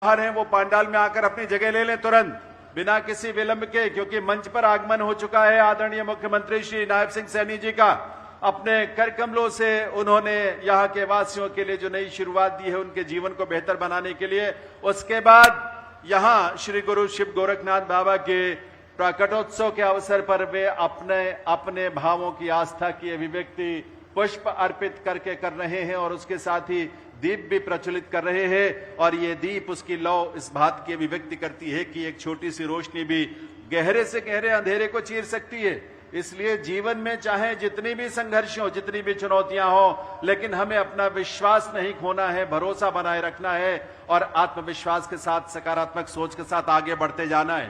बाहर हैं वो पंडाल में आकर अपनी जगह ले लें तुरंत बिना किसी विलंब के, क्योंकि मंच पर आगमन हो चुका है आदरणीय मुख्यमंत्री श्री नायब सिंह सैनी जी का। अपने कर कमलों से उन्होंने यहाँ के वासियों के लिए जो नई शुरुआत दी है उनके जीवन को बेहतर बनाने के लिए, उसके बाद यहाँ श्री गुरु शिव गोरखनाथ बाबा के प्रकटोत्सव के अवसर पर वे अपने अपने भावों की आस्था की अभिव्यक्ति पुष्प अर्पित करके कर रहे हैं और उसके साथ ही दीप भी प्रज्वलित कर रहे हैं। और ये दीप उसकी लौ इस बात की अभिव्यक्ति करती है कि एक छोटी सी रोशनी भी गहरे से गहरे अंधेरे को चीर सकती है। इसलिए जीवन में चाहे जितनी भी संघर्ष हो, जितनी भी चुनौतियां हो, लेकिन हमें अपना विश्वास नहीं खोना है, भरोसा बनाए रखना है और आत्मविश्वास के साथ, सकारात्मक सोच के साथ आगे बढ़ते जाना है।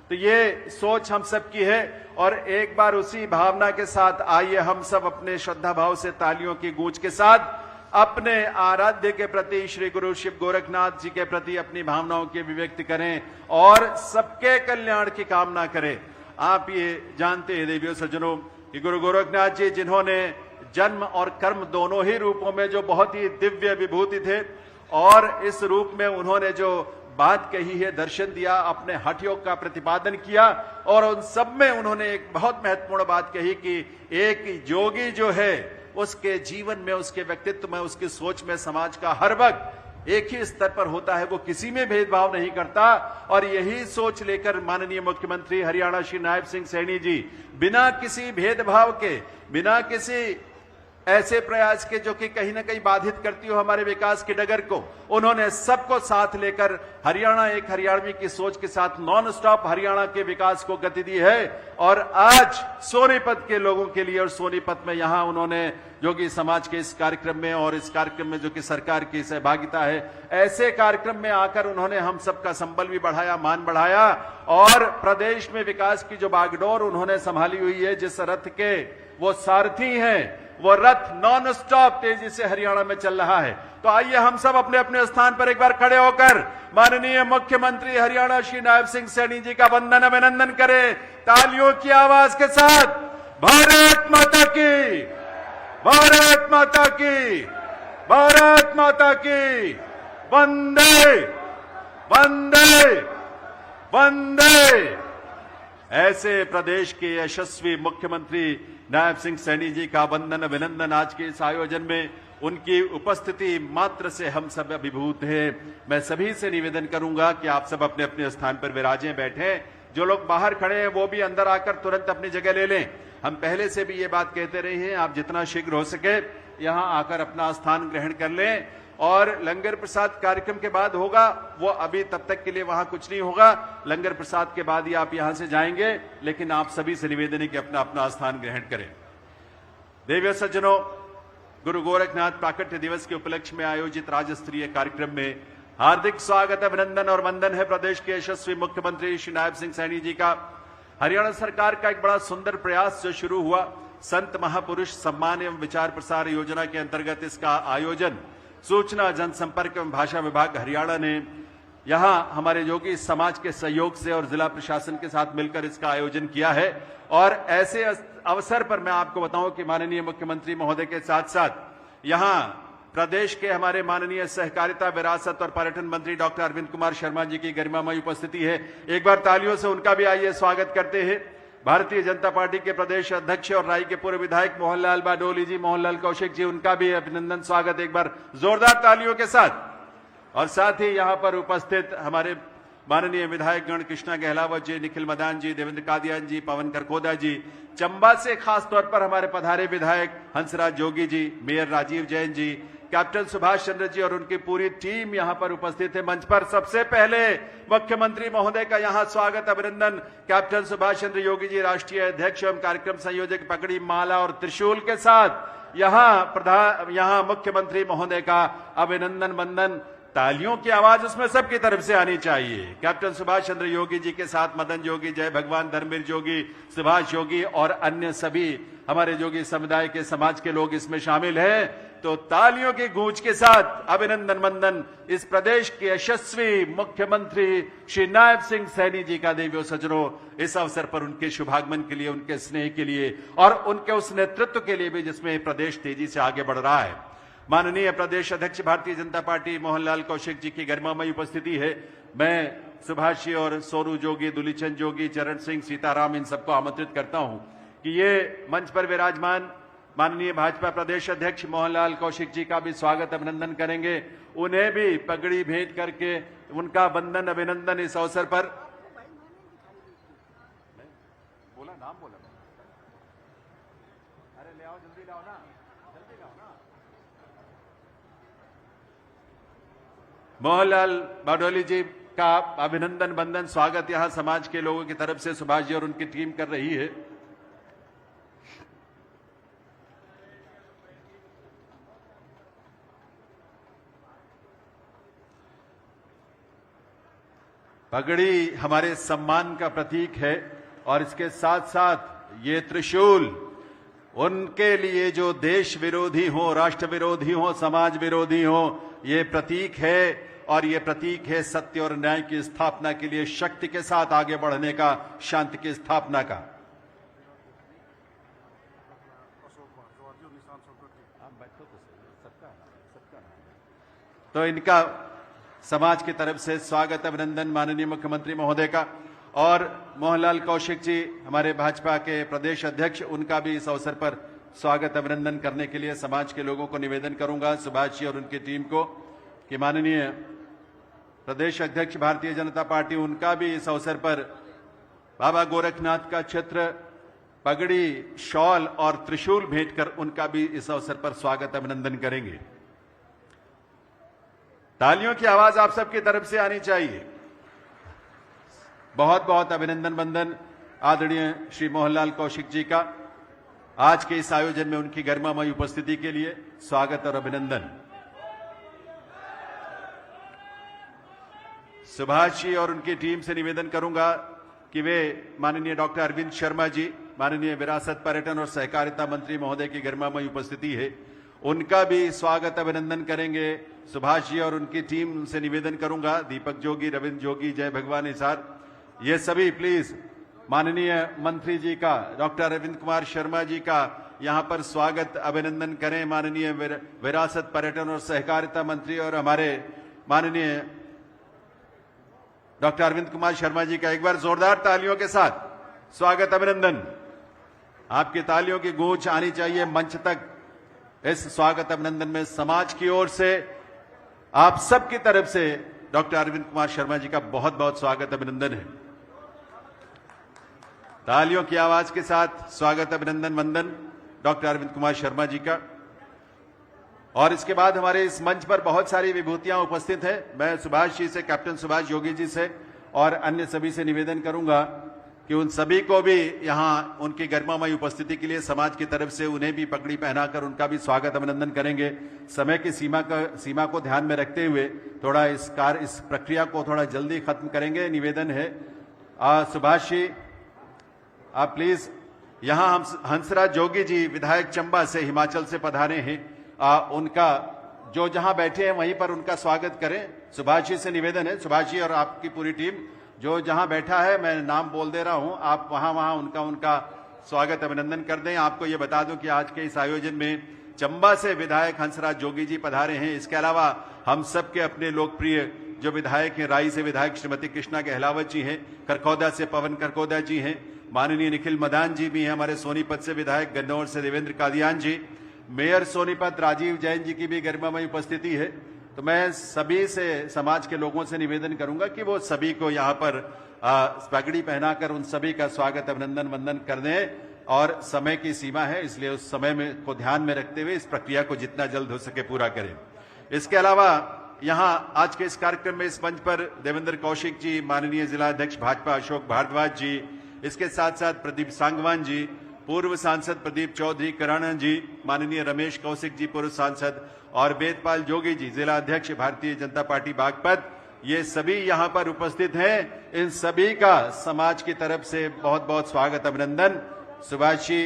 तो ये सोच हम सब की है और एक बार उसी भावना के साथ आइए हम सब अपने श्रद्धा भाव से तालियों की गूंज के साथ अपने आराध्य के प्रति, श्री गुरु शिव गोरखनाथ जी के प्रति अपनी भावनाओं की अभिव्यक्ति करें और सबके कल्याण की कामना करें। आप ये जानते हैं देवियों सज्जनों कि गुरु गोरखनाथ जी, जिन्होंने जन्म और कर्म दोनों ही रूपों में जो बहुत ही दिव्य विभूति थे और इस रूप में उन्होंने जो बात कही है, दर्शन दिया, अपने हठ योग का प्रतिपादन किया और उन सब में उन्होंने एक बहुत महत्वपूर्ण बात कही कि एक योगी जो है उसके जीवन में, उसके व्यक्तित्व में, उसकी सोच में समाज का हर वक्त एक ही स्तर पर होता है, वो किसी में भेदभाव नहीं करता। और यही सोच लेकर माननीय मुख्यमंत्री हरियाणा श्री नायब सिंह सैनी जी बिना किसी भेदभाव के, बिना किसी ऐसे प्रयास के जो कि कहीं ना कहीं बाधित करती हो हमारे विकास की डगर को, उन्होंने सबको साथ लेकर हरियाणा एक हरियाणवी की सोच के साथ नॉन स्टॉप हरियाणा के विकास को गति दी है। और आज सोनीपत के लोगों के लिए और सोनीपत में यहां उन्होंने जो कि समाज के इस कार्यक्रम में और इस कार्यक्रम में जो कि सरकार की सहभागिता है, ऐसे कार्यक्रम में आकर उन्होंने हम सबका संबल भी बढ़ाया, मान बढ़ाया और प्रदेश में विकास की जो बागडोर उन्होंने संभाली हुई है, जिस रथ के वो सारथी हैं, वो रथ नॉन स्टॉप तेजी से हरियाणा में चल रहा है। तो आइए हम सब अपने अपने स्थान पर एक बार खड़े होकर माननीय मुख्यमंत्री हरियाणा श्री नायब सिंह सैनी जी का वंदन अभिनंदन करें तालियों की आवाज के साथ। भारत माता की, भारत माता की, भारत माता की, वंदे वंदे वंदे। ऐसे प्रदेश के यशस्वी मुख्यमंत्री नायब सिंह सैनी जी का वंदन अभिनंदन आज के इस आयोजन में उनकी उपस्थिति मात्र से हम सब अभिभूत हैं। मैं सभी से निवेदन करूंगा कि आप सब अपने अपने स्थान पर विराजें, बैठें। जो लोग बाहर खड़े हैं वो भी अंदर आकर तुरंत अपनी जगह ले लें। हम पहले से भी ये बात कहते रहे हैं, आप जितना शीघ्र हो सके यहां आकर अपना स्थान ग्रहण कर लें। और लंगर प्रसाद कार्यक्रम के बाद होगा, वो अभी तब तक के लिए वहां कुछ नहीं होगा। लंगर प्रसाद के बाद ही आप यहां से जाएंगे, लेकिन आप सभी से निवेदन है कि अपना अपना स्थान ग्रहण करें। देवियों सज्जनों, गुरु गोरखनाथ प्राकट्य दिवस के उपलक्ष्य में आयोजित राज्य स्तरीय कार्यक्रम में हार्दिक स्वागत, अभिनंदन और वंदन है प्रदेश के यशस्वी मुख्यमंत्री श्री नायब सिंह सैनी जी का। हरियाणा सरकार का एक बड़ा सुंदर प्रयास जो शुरू हुआ, संत महापुरुष सम्मान एवं विचार प्रसार योजना के अंतर्गत इसका आयोजन सूचना जनसंपर्क एवं भाषा विभाग हरियाणा ने यहां हमारे योगी समाज के सहयोग से और जिला प्रशासन के साथ मिलकर इसका आयोजन किया है। और ऐसे अवसर पर मैं आपको बताऊं कि माननीय मुख्यमंत्री महोदय के साथ साथ यहां प्रदेश के हमारे माननीय सहकारिता, विरासत और पर्यटन मंत्री डॉक्टर अरविंद कुमार शर्मा जी की गरिमामयी उपस्थिति है। एक बार तालियों से उनका भी आइए स्वागत करते हैं। भारतीय जनता पार्टी के प्रदेश अध्यक्ष और राई के पूर्व विधायक मोहनलाल बाडोली जी, मोहनलाल कौशिक जी, उनका भी अभिनंदन स्वागत एक बार जोरदार तालियों के साथ। और साथ ही यहां पर उपस्थित हमारे माननीय विधायक गण कृष्णा गहलावत जी, निखिल मदान जी, देवेंद्र कादियान जी, पवन करकोदा जी, चंबा से खास तौर पर हमारे पधारे विधायक हंसराज जोगी जी, मेयर राजीव जैन जी, कैप्टन सुभाष चंद्र जी और उनकी पूरी टीम यहां पर उपस्थित है। मंच पर सबसे पहले मुख्यमंत्री महोदय का यहां स्वागत अभिनंदन कैप्टन सुभाष चंद्र योगी जी, राष्ट्रीय अध्यक्ष एवं कार्यक्रम संयोजक, पकड़ी माला और त्रिशूल के साथ यहां मुख्यमंत्री महोदय का अभिनंदन वंदन। तालियों की आवाज उसमें सबकी तरफ से आनी चाहिए। कैप्टन सुभाष चंद्र योगी जी के साथ मदन जोगी, जय भगवान, धर्मवीर जोगी, सुभाष योगी और अन्य सभी हमारे जोगी समुदाय के समाज के लोग इसमें शामिल हैं। तो तालियों की गूंज के साथ अभिनंदन वंदन इस प्रदेश के यशस्वी मुख्यमंत्री श्री नायब सिंह सैनी जी का। देवियों सज्जनों, इस अवसर पर उनके शुभागमन के लिए, उनके स्नेह के लिए और उनके उस नेतृत्व के लिए भी जिसमें प्रदेश तेजी से आगे बढ़ रहा है। माननीय प्रदेश अध्यक्ष भारतीय जनता पार्टी मोहनलाल कौशिक जी की गरिमामयी उपस्थिति है। मैं सुभाष जी और सोनू जोगी, दुलीचंद जोगी, चरण सिंह, सीताराम, इन सबको आमंत्रित करता हूं कि ये मंच पर विराजमान माननीय भाजपा प्रदेश अध्यक्ष मोहनलाल कौशिक जी का भी स्वागत अभिनंदन करेंगे। उन्हें भी पगड़ी भेंट करके उनका वंदन अभिनंदन इस अवसर पर बोला, नाम बोला, अरे ले आओ, जल्दी लाओ ना, जल्दी लाओ ना। मोहनलाल बाडोली जी का अभिनंदन वंदन स्वागत यहां समाज के लोगों की तरफ से सुभाष जी और उनकी टीम कर रही है। पगड़ी हमारे सम्मान का प्रतीक है और इसके साथ साथ ये त्रिशूल उनके लिए जो देश विरोधी हो, राष्ट्र विरोधी हो, समाज विरोधी हो, ये प्रतीक है। और ये प्रतीक है सत्य और न्याय की स्थापना के लिए शक्ति के साथ आगे बढ़ने का, शांति की स्थापना का। तो इनका समाज की तरफ से स्वागत अभिनंदन माननीय मुख्यमंत्री महोदय का। और मोहनलाल कौशिक जी हमारे भाजपा के प्रदेश अध्यक्ष, उनका भी इस अवसर पर स्वागत अभिनंदन करने के लिए समाज के लोगों को निवेदन करूंगा, सुभाष जी और उनकी टीम को, कि माननीय प्रदेश अध्यक्ष भारतीय जनता पार्टी, उनका भी इस अवसर पर बाबा गोरखनाथ का चित्र, पगड़ी, शॉल और त्रिशूल भेंट कर उनका भी इस अवसर पर स्वागत अभिनंदन करेंगे। तालियों की आवाज आप सबकी तरफ से आनी चाहिए। बहुत बहुत अभिनंदन वंदन आदरणीय श्री मोहनलाल कौशिक जी का आज के इस आयोजन में उनकी गरिमामयी उपस्थिति के लिए स्वागत और अभिनंदन। सुभाष जी और उनकी टीम से निवेदन करूंगा कि वे माननीय डॉक्टर अरविंद शर्मा जी, माननीय विरासत, पर्यटन और सहकारिता मंत्री महोदय की गरिमामयी उपस्थिति है, उनका भी स्वागत अभिनंदन करेंगे। सुभाष जी और उनकी टीम से निवेदन करूंगा, दीपक जोगी, रविंद्र जोगी, जय भगवान निसार, ये सभी प्लीज माननीय मंत्री जी का, डॉक्टर अरविंद कुमार शर्मा जी का यहां पर स्वागत अभिनंदन करें। माननीय विरासत, पर्यटन और सहकारिता मंत्री और हमारे माननीय डॉक्टर अरविंद कुमार शर्मा जी का एक बार जोरदार तालियों के साथ स्वागत अभिनंदन। आपकी तालियों की गूंज आनी चाहिए मंच तक। इस स्वागत अभिनंदन में समाज की ओर से आप सबकी तरफ से डॉक्टर अरविंद कुमार शर्मा जी का बहुत बहुत स्वागत अभिनंदन है। तालियों की आवाज के साथ स्वागत अभिनंदन वंदन डॉक्टर अरविंद कुमार शर्मा जी का। और इसके बाद हमारे इस मंच पर बहुत सारी विभूतियां उपस्थित हैं। मैं सुभाष जी से, कैप्टन सुभाष योगी जी से और अन्य सभी से निवेदन करूंगा कि उन सभी को भी यहां उनकी गरिमामयी उपस्थिति के लिए समाज की तरफ से उन्हें भी पगड़ी पहनाकर उनका भी स्वागत अभिनंदन करेंगे। समय की सीमा को ध्यान में रखते हुए थोड़ा इस प्रक्रिया को थोड़ा जल्दी खत्म करेंगे, निवेदन है। सुभाष जी आप प्लीज, यहां हम हंसराज जोगी जी विधायक चंबा से, हिमाचल से पधारे हैं, उनका जो जहां बैठे हैं वहीं पर उनका स्वागत करें। सुभाष जी से निवेदन है, सुभाष जी और आपकी पूरी टीम जो जहां बैठा है, मैं नाम बोल दे रहा हूं, आप वहां उनका स्वागत अभिनंदन कर दें। आपको ये बता दूं कि आज के इस आयोजन में चंबा से विधायक हंसराज जोगी जी पधारे हैं। इसके अलावा हम सबके अपने लोकप्रिय जो विधायक हैं, राई से विधायक श्रीमती कृष्णा गहलावत जी हैं, करखौदा से पवन करखौदा जी हैं, माननीय निखिल मदान जी भी हैं, हमारे सोनीपत से विधायक गन्नौर से देवेंद्र कादियान जी, मेयर सोनीपत राजीव जैन जी की भी गरिमामयी उपस्थिति है। तो मैं सभी से, समाज के लोगों से निवेदन करूंगा कि वो सभी को यहाँ पर पगड़ी पहनाकर उन सभी का स्वागत अभिनंदन वंदन कर दें। और समय की सीमा है, इसलिए उस समय में को ध्यान में रखते हुए इस प्रक्रिया को जितना जल्द हो सके पूरा करें। इसके अलावा यहाँ आज के इस कार्यक्रम में इस मंच पर देवेंद्र कौशिक जी, माननीय जिला अध्यक्ष भाजपा अशोक भारद्वाज जी, इसके साथ साथ प्रदीप सांगवान जी, पूर्व सांसद प्रदीप चौधरी कराना जी, माननीय रमेश कौशिक जी पूर्व सांसद, और वेदपाल जोगी जी जिला अध्यक्ष भारतीय जनता पार्टी बागपत, ये सभी यहां पर उपस्थित हैं। इन सभी का समाज की तरफ से बहुत बहुत स्वागत अभिनंदन। सुभाष जी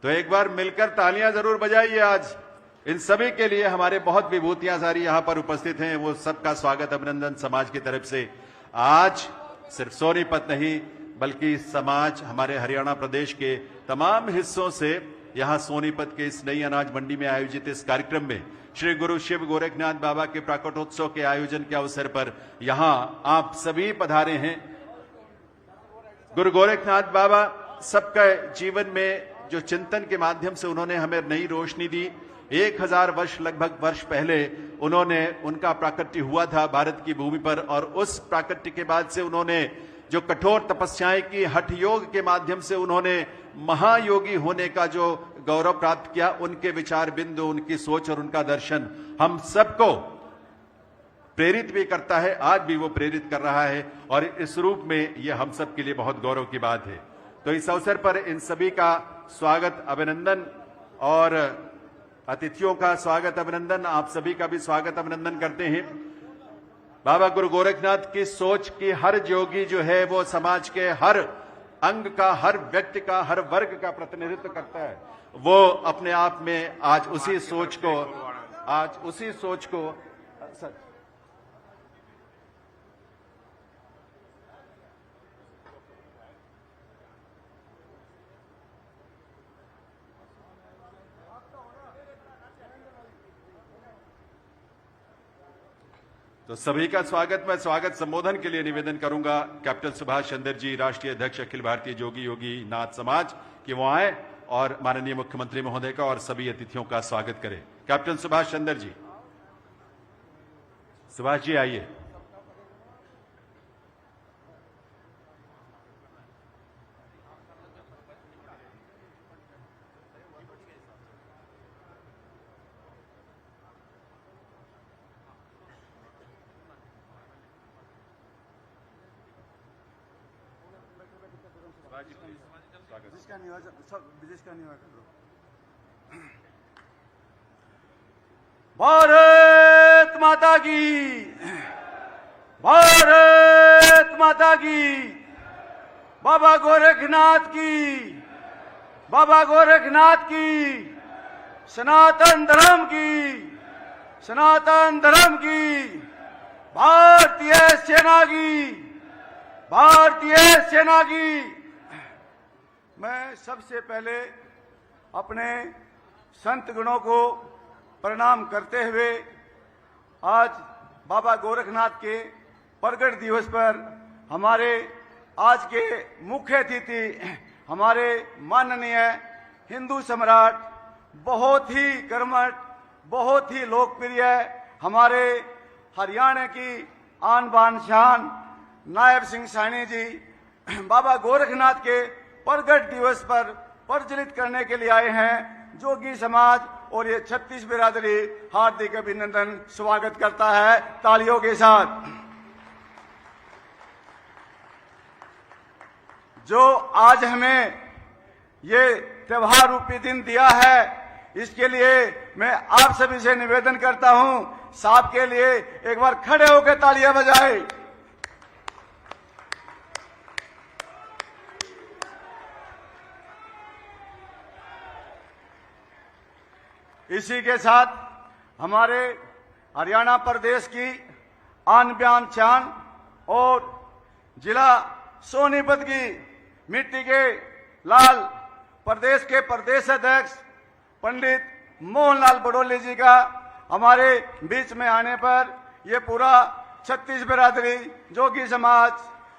तो एक बार मिलकर तालियां जरूर बजाइए। आज इन सभी के लिए हमारे बहुत विभूतियां सारी यहां पर उपस्थित हैं, वो सबका स्वागत अभिनंदन समाज की तरफ से। आज सिर्फ सोनीपत नहीं बल्कि समाज हमारे हरियाणा प्रदेश के तमाम हिस्सों से यहां सोनीपत के इस नई अनाज मंडी में आयोजित इस कार्यक्रम में श्री गुरु शिव गोरखनाथ बाबा के प्राकटोत्सव के आयोजन के अवसर पर यहां आप सभी पधारे हैं। गुरु गोरखनाथ बाबा सबका जीवन में जो चिंतन के माध्यम से उन्होंने हमें नई रोशनी दी, 1000 वर्ष लगभग वर्ष पहले उन्होंने उनका प्राकट्य हुआ था भारत की भूमि पर, और उस प्राकट्य के बाद से उन्होंने जो कठोर तपस्याएं की, हठ योग के माध्यम से उन्होंने महायोगी होने का जो गौरव प्राप्त किया, उनके विचार बिंदु, उनकी सोच और उनका दर्शन हम सबको प्रेरित भी करता है। आज भी वो प्रेरित कर रहा है और इस रूप में यह हम सब के लिए बहुत गौरव की बात है। तो इस अवसर पर इन सभी का स्वागत अभिनंदन और अतिथियों का स्वागत अभिनंदन, आप सभी का भी स्वागत अभिनंदन करते हैं। बाबा गुरु गोरखनाथ की सोच की हर योगी जो है वो समाज के हर अंग का, हर व्यक्ति का, हर वर्ग का प्रतिनिधित्व करता है। वो अपने आप में आज उसी सोच को तो सभी का स्वागत। मैं स्वागत संबोधन के लिए निवेदन करूंगा कैप्टन सुभाष चंद्र जी, राष्ट्रीय अध्यक्ष अखिल भारतीय जोगी योगी नाथ समाज, कि वो आए और माननीय मुख्यमंत्री महोदय का और सभी अतिथियों का स्वागत करें। कैप्टन सुभाष चंद्र जी, सुभाष जी आइए। जिसका निवारण सब जिसका निवारण करो। भारत माता की, भारत माता की, बाबा गोरखनाथ की, बाबा गोरखनाथ की, सनातन धर्म की, सनातन धर्म की, भारतीय सेना की, भारतीय सेना की। मैं सबसे पहले अपने संत गणों को प्रणाम करते हुए आज बाबा गोरखनाथ के प्रगट दिवस पर हमारे आज के मुख्य अतिथि, हमारे माननीय हिंदू सम्राट, बहुत ही कर्मठ, बहुत ही लोकप्रिय, हमारे हरियाणा की आन बान शान नायब सिंह सैनी जी बाबा गोरखनाथ के प्रगट दिवस पर प्रज्वलित करने के लिए आए हैं। जोगी समाज और ये 36 बिरादरी हार्दिक अभिनंदन स्वागत करता है तालियों के साथ। जो आज हमें ये त्योहार रूपी दिन दिया है, इसके लिए मैं आप सभी से निवेदन करता हूं, साहब के लिए एक बार खड़े होकर तालियां बजाएं। इसी के साथ हमारे हरियाणा प्रदेश की आन बान शान और जिला सोनीपत की मिट्टी के लाल प्रदेश के प्रदेश अध्यक्ष पंडित मोहनलाल बडोली जी का हमारे बीच में आने पर ये पूरा 36 बिरादरी जोगी समाज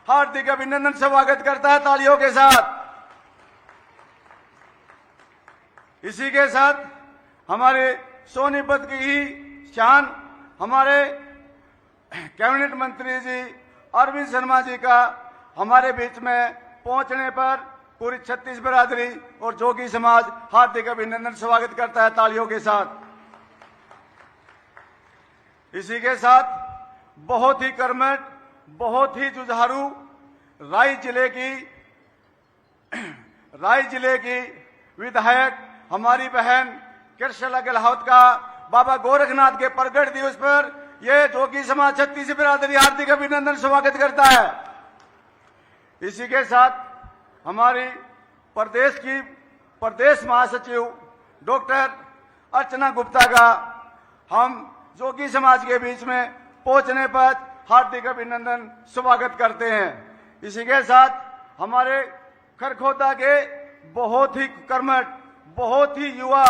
हार्दिक अभिनंदन स्वागत करता है तालियों के साथ। इसी के साथ हमारे सोनीपत की ही शान, हमारे कैबिनेट मंत्री जी अरविंद शर्मा जी का हमारे बीच में पहुंचने पर पूरी 36 बिरादरी और जोगी समाज हार्दिक अभिनंदन स्वागत करता है तालियों के साथ। इसी के साथ बहुत ही कर्मठ, बहुत ही जुझारू राय जिले की विधायक हमारी बहन कृष्णा गहलोत का बाबा गोरखनाथ के प्रगट दिवस पर यह जोगी समाज 36 बिरादरी हार्दिक अभिनंदन स्वागत करता है। इसी के साथ हमारी प्रदेश की प्रदेश महासचिव डॉक्टर अर्चना गुप्ता का हम जोगी समाज के बीच में पहुंचने पर हार्दिक अभिनंदन स्वागत करते हैं। इसी के साथ हमारे खरखोदा के बहुत ही कर्मठ, बहुत ही युवा,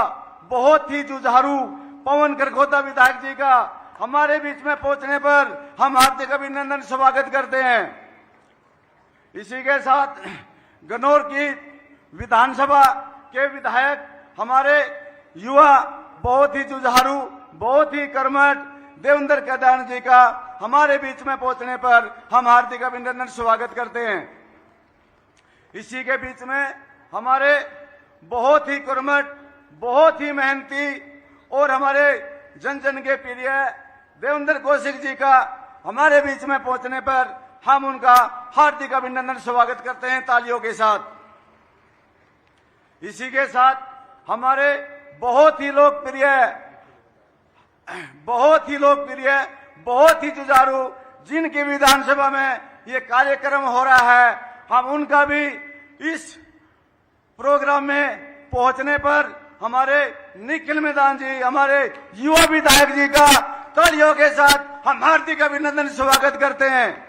बहुत ही जुझारू पवन खरखोदा विधायक जी का हमारे बीच में पहुंचने पर हम हार्दिक अभिनंदन स्वागत करते हैं। इसी के साथ गन्नौर की विधानसभा के विधायक हमारे युवा, बहुत ही जुझारू, बहुत ही कर्मठ देवेंद्र केदार जी का हमारे बीच में पहुंचने पर हम हार्दिक अभिनंदन स्वागत करते हैं। इसी के बीच में हमारे बहुत ही कर्मठ, बहुत ही मेहनती और हमारे जन जन के प्रिय देवेंद्र कौशिक जी का हमारे बीच में पहुंचने पर हम उनका हार्दिक अभिनंदन स्वागत करते हैं तालियों के साथ। इसी के साथ हमारे बहुत ही लोकप्रिय, बहुत ही जुझारू, जिनकी विधानसभा में ये कार्यक्रम हो रहा है, हम उनका भी इस प्रोग्राम में पहुंचने पर हमारे निखिल मैदान जी, हमारे युवा विधायक जी का तालियों के साथ हम हार्दिक अभिनंदन स्वागत करते हैं।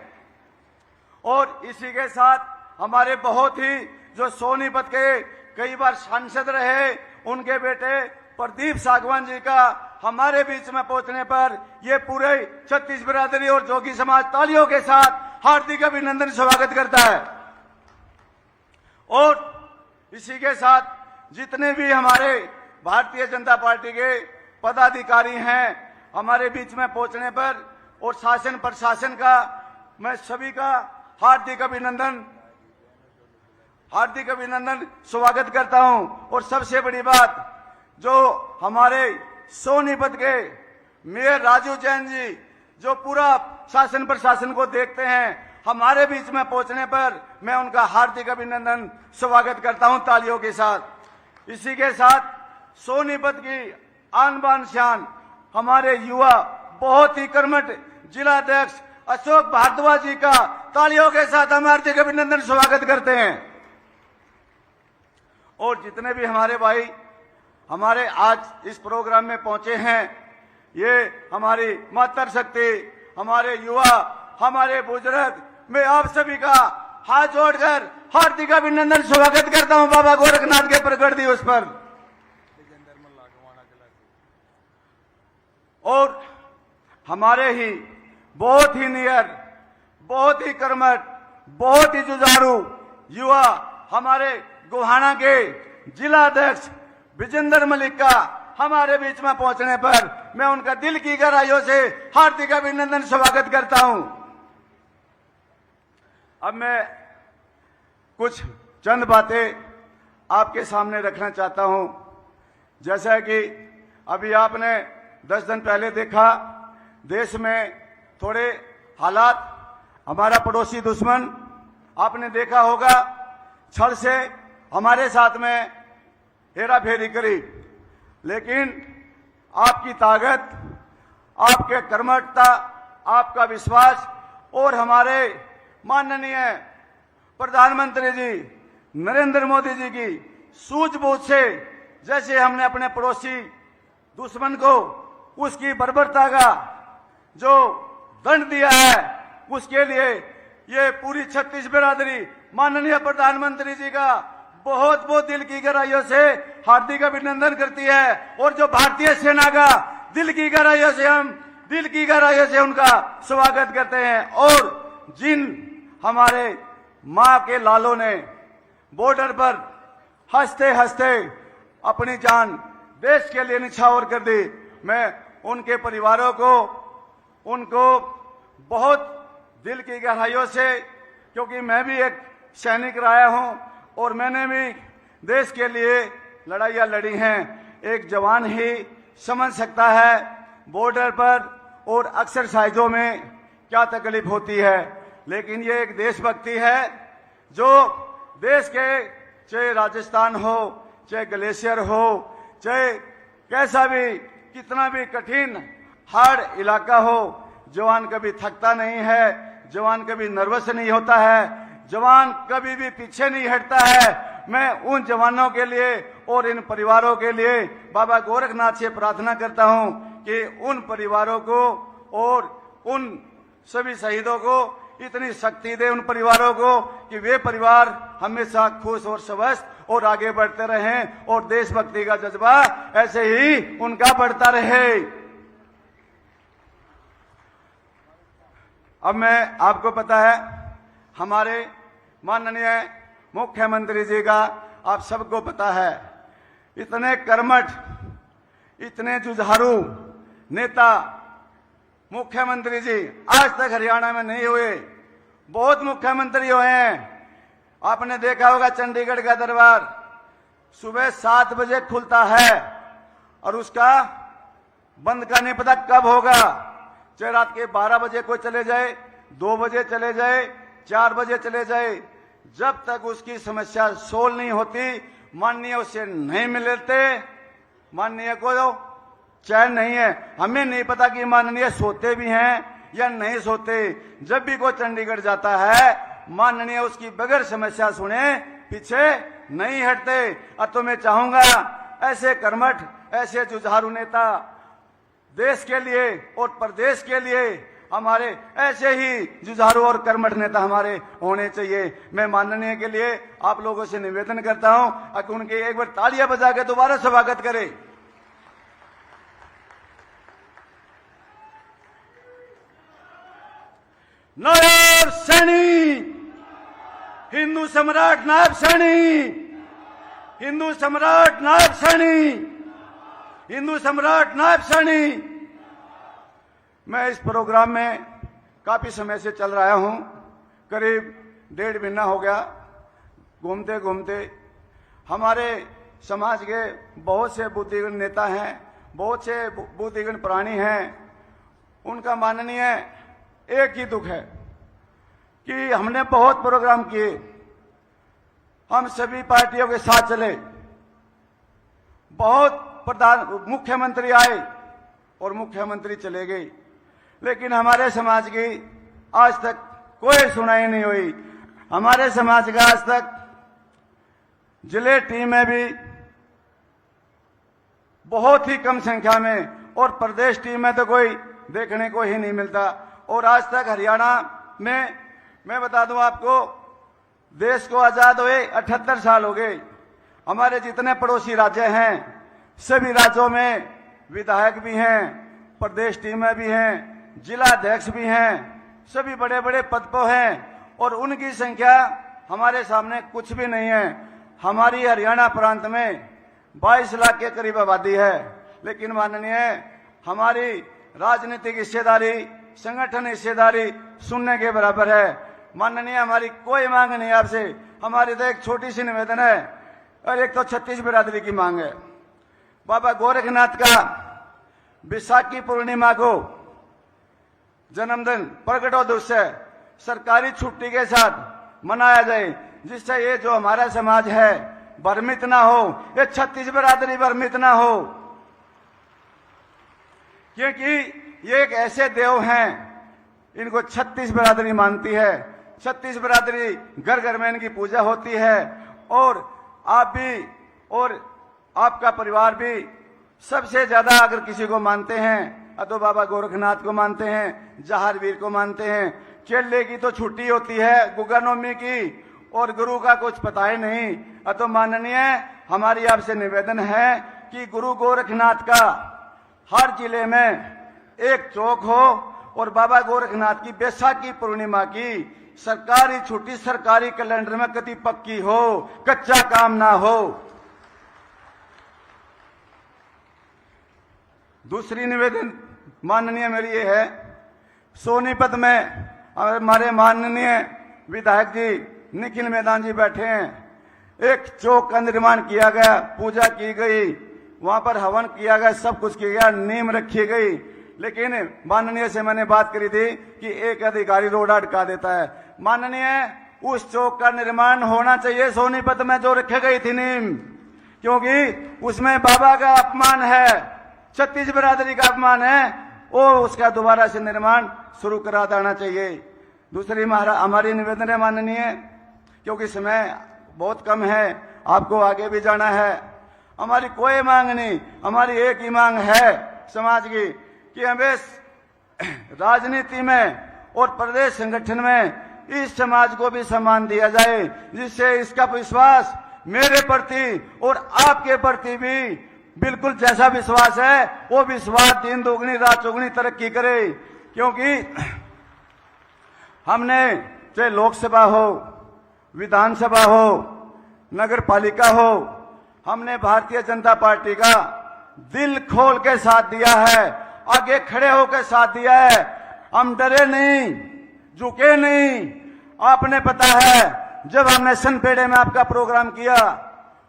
और इसी के साथ हमारे बहुत ही जो सोनीपत के कई बार सांसद रहे, उनके बेटे प्रदीप सागवान जी का हमारे बीच में पहुंचने पर ये पूरे छत्तीस बिरादरी और जोगी समाज तालियों के साथ हार्दिक अभिनंदन स्वागत करता है। और इसी के साथ जितने भी हमारे भारतीय जनता पार्टी के पदाधिकारी हैं, हमारे बीच में पहुंचने पर और शासन प्रशासन का मैं सभी का हार्दिक अभिनंदन स्वागत करता हूं। और सबसे बड़ी बात, जो हमारे सोनीपत के मेयर राजू जैन जी, जो पूरा शासन प्रशासन को देखते हैं, हमारे बीच में पहुंचने पर मैं उनका हार्दिक अभिनंदन स्वागत करता हूं तालियों के साथ। इसी के साथ सोनीपत की आन बान शान हमारे युवा, बहुत ही कर्मठ जिलाध्यक्ष अशोक भारद्वाज जी का तालियों के साथ हम हार्दिक अभिनंदन स्वागत करते हैं। और जितने भी हमारे भाई हमारे आज इस प्रोग्राम में पहुंचे हैं, ये हमारी मातृशक्ति, हमारे युवा, हमारे बुजुर्ग, मैं आप सभी का हाथ जोड़कर हार्दिक अभिनंदन स्वागत करता हूं बाबा गोरखनाथ के प्रकट दिवस पर। और हमारे ही बहुत ही नियर, बहुत ही कर्मठ, बहुत ही जुझारू युवा हमारे गोहाना के जिलाध्यक्ष विजेंद्र मलिक का हमारे बीच में पहुंचने पर मैं उनका दिल की गहराइयों से हार्दिक अभिनंदन स्वागत करता हूं। अब मैं कुछ चंद बातें आपके सामने रखना चाहता हूं। जैसा कि अभी आपने 10 दिन पहले देखा, देश में थोड़े हालात, हमारा पड़ोसी दुश्मन आपने देखा होगा, छल से हमारे साथ में हेरा फेरी करी, लेकिन आपकी ताकत, आपके कर्मठता, आपका विश्वास और हमारे माननीय प्रधानमंत्री जी नरेंद्र मोदी जी की सूझबूझ से, जैसे हमने अपने पड़ोसी दुश्मन को उसकी बर्बरता का जो दंड दिया है, उसके लिए ये पूरी छत्तीस बिरादरी माननीय प्रधानमंत्री जी का बहुत बहुत दिल की गहराइयों से हार्दिक अभिनंदन करती है। और जो भारतीय सेना का दिल की गहराइयों से उनका स्वागत करते हैं। और जिन हमारे मां के लालों ने बॉर्डर पर हंसते हंसते अपनी जान देश के लिए निछावर कर दी, मैं उनके परिवारों को, उनको बहुत दिल की गहराइयों से, क्योंकि मैं भी एक सैनिक रहा हूं और मैंने भी देश के लिए लड़ाइयां लड़ी हैं। एक जवान ही समझ सकता है बॉर्डर पर और एक्सरसाइजों में क्या तकलीफ होती है, लेकिन ये एक देशभक्ति है जो देश के, चाहे राजस्थान हो, चाहे ग्लेशियर हो, चाहे कैसा भी, कितना भी कठिन हार्ड इलाका हो, जवान कभी थकता नहीं है, जवान कभी नर्वस नहीं होता है, जवान कभी भी पीछे नहीं हटता है। मैं उन जवानों के लिए और इन परिवारों के लिए बाबा गोरखनाथ से प्रार्थना करता हूं कि उन परिवारों को और उन सभी शहीदों को इतनी शक्ति दे, उन परिवारों को, कि वे परिवार हमेशा खुश और स्वस्थ और आगे बढ़ते रहें और देशभक्ति का जज्बा ऐसे ही उनका बढ़ता रहे। अब मैं, आपको पता है, हमारे माननीय मुख्यमंत्री जी का आप सबको पता है, इतने कर्मठ, इतने जुझारू नेता मुख्यमंत्री जी आज तक हरियाणा में नहीं हुए। बहुत मुख्यमंत्री हुए हैं। आपने देखा होगा चंडीगढ़ का दरबार सुबह 7 बजे खुलता है और उसका बंद का नहीं पता कब होगा। चाहे रात के 12 बजे कोई चले जाए, 2 बजे चले जाए, 4 बजे चले जाए, जब तक उसकी समस्या सोल्व नहीं होती माननीय उससे नहीं मिलते, माननीय को चैन नहीं है। हमें नहीं पता कि माननीय सोते भी हैं या नहीं सोते। जब भी कोई चंडीगढ़ जाता है माननीय उसकी बगैर समस्या सुने पीछे नहीं हटते। और तो मैं चाहूंगा ऐसे कर्मठ, ऐसे जुझारू नेता देश के लिए और प्रदेश के लिए हमारे ऐसे ही जुझारू और कर्मठ नेता हमारे होने चाहिए। मैं माननीय के लिए आप लोगों से निवेदन करता हूं कि उनके एक बार तालियां बजा के दोबारा स्वागत करें। नायब सैनी, हिंदू सम्राट नायब सैनी, हिंदू सम्राट नायब सैनी, हिंदू सम्राट नायब सैनी। मैं इस प्रोग्राम में काफी समय से चल रहा हूं, करीब 1.5 महीना हो गया। घूमते घूमते हमारे समाज के बहुत से बुद्धिगण नेता हैं, बहुत से बुद्धिगण प्राणी हैं। उनका माननीय एक ही दुख है कि हमने बहुत प्रोग्राम किए, हम सभी पार्टियों के साथ चले, बहुत मुख्यमंत्री आए और मुख्यमंत्री चले गए, लेकिन हमारे समाज की आज तक कोई सुनाई नहीं हुई। हमारे समाज का आज तक जिले टीम में भी बहुत ही कम संख्या में और प्रदेश टीम में तो कोई देखने को ही नहीं मिलता। और आज तक हरियाणा में, मैं बता दूं आपको, देश को आजाद हुए 78 साल हो गए। हमारे जितने पड़ोसी राज्य हैं सभी राज्यों में विधायक भी हैं, प्रदेश टीम में भी हैं, जिला अध्यक्ष भी हैं, सभी बड़े बड़े पद पर हैं और उनकी संख्या हमारे सामने कुछ भी नहीं है। हमारी हरियाणा प्रांत में 22 लाख के करीब आबादी है, लेकिन माननीय हमारी राजनीतिक हिस्सेदारी, संगठन हिस्सेदारी सुनने के बराबर है। माननीय हमारी कोई मांग नहीं आपसे, हमारी तो एक छोटी सी निवेदन है और एक तो 36 बिरादरी की मांग है। बाबा गोरखनाथ का विशाखी पूर्णिमा को जन्मदिन प्रकटोत्सव सरकारी छुट्टी के साथ मनाया जाए, जिससे ये जो हमारा समाज है भ्रमित ना हो, ये 36 बिरादरी भ्रमित ना हो, क्योंकि ये एक ऐसे देव हैं, इनको 36 बिरादरी मानती है। 36 बिरादरी घर घर में इनकी पूजा होती है और आप भी और आपका परिवार भी सबसे ज्यादा अगर किसी को मानते हैं तो बाबा गोरखनाथ को मानते हैं, जहारवीर को मानते हैं। चेले की तो छुट्टी होती है गुगानोमी की और गुरु का कुछ पता ही नहीं। तो माननीय हमारी आपसे निवेदन है कि गुरु गोरखनाथ का हर जिले में एक चौक हो और बाबा गोरखनाथ की बैसाखी पूर्णिमा की सरकारी छुट्टी सरकारी कैलेंडर में कभी पक्की हो, कच्चा काम ना हो। दूसरी निवेदन माननीय मेरी ये है, सोनीपत में हमारे माननीय विधायक जी निखिल मैदान जी बैठे हैं, एक चौक का निर्माण किया गया, पूजा की गई, वहां पर हवन किया गया, सब कुछ किया गया, नींव रखी गई, लेकिन माननीय से मैंने बात करी थी कि एक अधिकारी रोड अटका देता है। माननीय उस चौक का निर्माण होना चाहिए सोनीपत में जो रखी गई थी नींव, क्योंकि उसमें बाबा का अपमान है, 36 बिरादरी का अपमान है, वो उसका दोबारा से निर्माण शुरू करा देना चाहिए। दूसरी हमारी निवेदन है माननीय, क्योंकि समय बहुत कम है, आपको आगे भी जाना है। हमारी कोई मांग नहीं, हमारी एक ही मांग है समाज की कि हमें राजनीति में और प्रदेश संगठन में इस समाज को भी सम्मान दिया जाए, जिससे इसका विश्वास मेरे प्रति और आपके प्रति भी बिल्कुल जैसा विश्वास है वो विश्वास दिन दोगुनी रात चौगुनी तरक्की करे। क्योंकि हमने चाहे लोकसभा हो, विधानसभा हो, नगर पालिका हो, हमने भारतीय जनता पार्टी का दिल खोल के साथ दिया है, आगे खड़े होकर साथ दिया है। हम डरे नहीं, झुके नहीं। आपने पता है जब हमने सनपेड़े में आपका प्रोग्राम किया,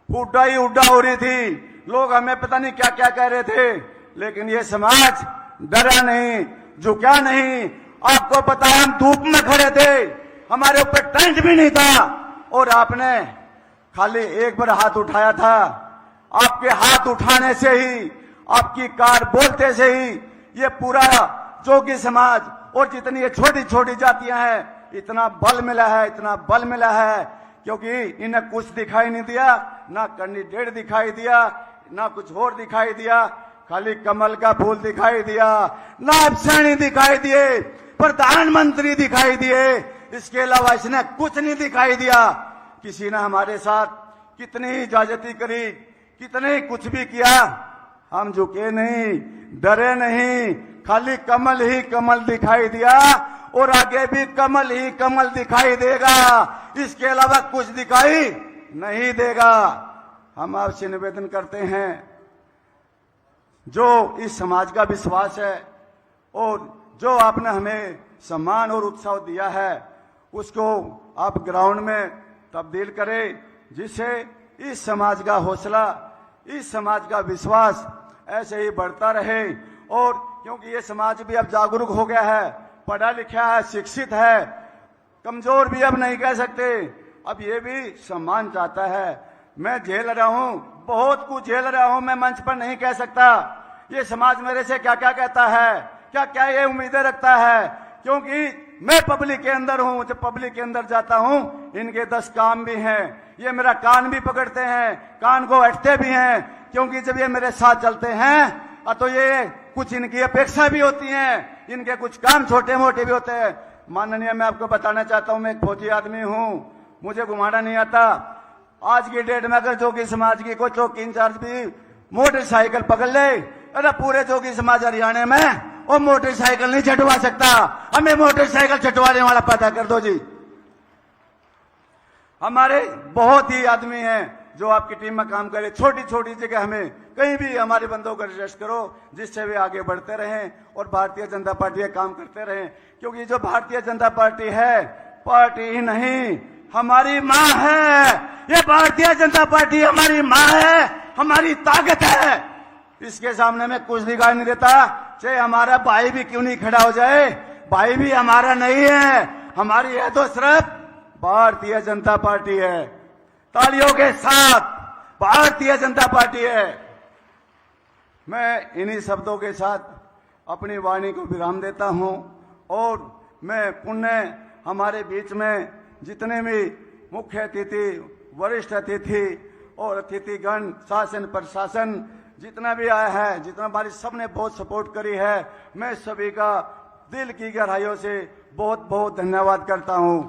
उड्डा ही उड्डा हो रही थी, लोग हमें पता नहीं क्या क्या कह रहे थे, लेकिन ये समाज डरा नहीं, झुका नहीं। आपको पता है हम धूप में खड़े थे, हमारे ऊपर टेंट भी नहीं था, और आपने खाली एक बार हाथ उठाया था। आपके हाथ उठाने से ही, आपकी कार बोलते से ही ये पूरा जोगी समाज और जितनी ये छोटी छोटी जातियां हैं, इतना बल मिला है, इतना बल मिला है। क्योंकि इन्हें कुछ दिखाई नहीं दिया, ना कैंडिडेट दिखाई दिया, ना कुछ और दिखाई दिया, खाली कमल का फूल दिखाई दिया, नायब सैनी दिखाई दिए, प्रधानमंत्री दिखाई दिए। इसके अलावा इसने कुछ नहीं दिखाई दिया। किसी ने हमारे साथ कितनी इजाजती करी, कितने कुछ भी किया, हम झुके नहीं, डरे नहीं, खाली कमल ही कमल दिखाई दिया और आगे भी कमल ही कमल दिखाई देगा। इसके अलावा कुछ दिखाई नहीं देगा। हम आपसे निवेदन करते हैं, जो इस समाज का विश्वास है और जो आपने हमें सम्मान और उत्साह दिया है, उसको आप ग्राउंड में तब्दील करें, जिससे इस समाज का हौसला, इस समाज का विश्वास ऐसे ही बढ़ता रहे। और क्योंकि ये समाज भी अब जागरूक हो गया है, पढ़ा लिखा है, शिक्षित है, कमजोर भी अब नहीं कह सकते, अब ये भी सम्मान चाहता है। मैं झेल रहा हूं, बहुत कुछ झेल रहा हूं, मैं मंच पर नहीं कह सकता ये समाज मेरे से क्या क्या कहता है, क्या क्या ये उम्मीदें रखता है। क्योंकि मैं पब्लिक के अंदर हूं, जब पब्लिक के अंदर जाता हूं, इनके 10 काम भी हैं, ये मेरा कान भी पकड़ते हैं, कान को हटते भी हैं। क्योंकि जब ये मेरे साथ चलते हैं तो ये कुछ इनकी अपेक्षा भी होती है, इनके कुछ काम छोटे मोटे भी होते हैं। माननीय, मैं आपको बताना चाहता हूं, मैं एक फौजी आदमी हूं, मुझे घुमाना नहीं आता। आज की डेट में अगर जोगी समाज की कोई चौकी इंचार्ज भी मोटरसाइकिल पकड़ ले, अरे पूरे जोगी समाज हरियाणा में वो मोटरसाइकिल नहीं छटवा सकता। हमें मोटरसाइकिल छटवाने वाला पैदा कर दो जी। हमारे बहुत ही आदमी हैं जो आपकी टीम में काम करे। छोटी छोटी जगह हमें कहीं भी हमारे बंदों को एडजस्ट करो, जिससे वे आगे बढ़ते रहें और भारतीय जनता पार्टी का काम करते रहें। क्योंकि जो भारतीय जनता पार्टी है, पार्टी ही नहीं, हमारी माँ है। ये भारतीय जनता पार्टी हमारी माँ है, हमारी ताकत है। इसके सामने में कुछ दिखाई नहीं देता, चाहे हमारा भाई भी क्यों नहीं खड़ा हो जाए, भाई भी हमारा नहीं है, हमारी है तो सिर्फ भारतीय जनता पार्टी है। तालियों के साथ भारतीय जनता पार्टी है। मैं इन्हीं शब्दों के साथ अपनी वाणी को विराम देता हूं और मैं पुण्य हमारे बीच में जितने भी मुख्य अतिथि, वरिष्ठ अतिथि और अतिथिगण, शासन प्रशासन जितना भी आया है, जितना हमारी सबने बहुत सपोर्ट करी है, मैं सभी का दिल की गहराइयों से बहुत बहुत धन्यवाद करता हूं।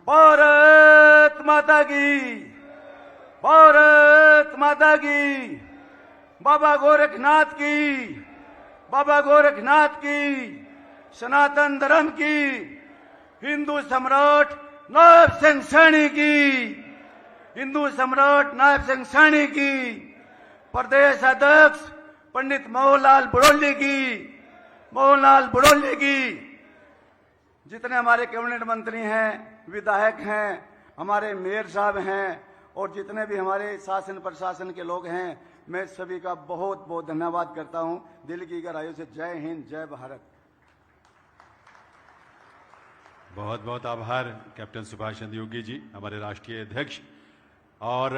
भारत माता की, भारत माता की, बाबा गोरखनाथ की, बाबा गोरखनाथ की, सनातन धर्म की, हिंदू सम्राट नायब सिंह सैनी की, हिंदू सम्राट नायब सिंह सैनी की, प्रदेश अध्यक्ष पंडित मोहनलाल बुड़ौली की, मोहनलाल बुड़ौली की, जितने हमारे कैबिनेट मंत्री हैं, विधायक हैं, हमारे मेयर साहब हैं और जितने भी हमारे शासन प्रशासन के लोग हैं, मैं सभी का बहुत बहुत धन्यवाद करता हूं दिल की गहराइयों से। जय हिंद, जय भारत। बहुत बहुत आभार कैप्टन सुभाष चंद्र योगी जी, हमारे राष्ट्रीय अध्यक्ष। और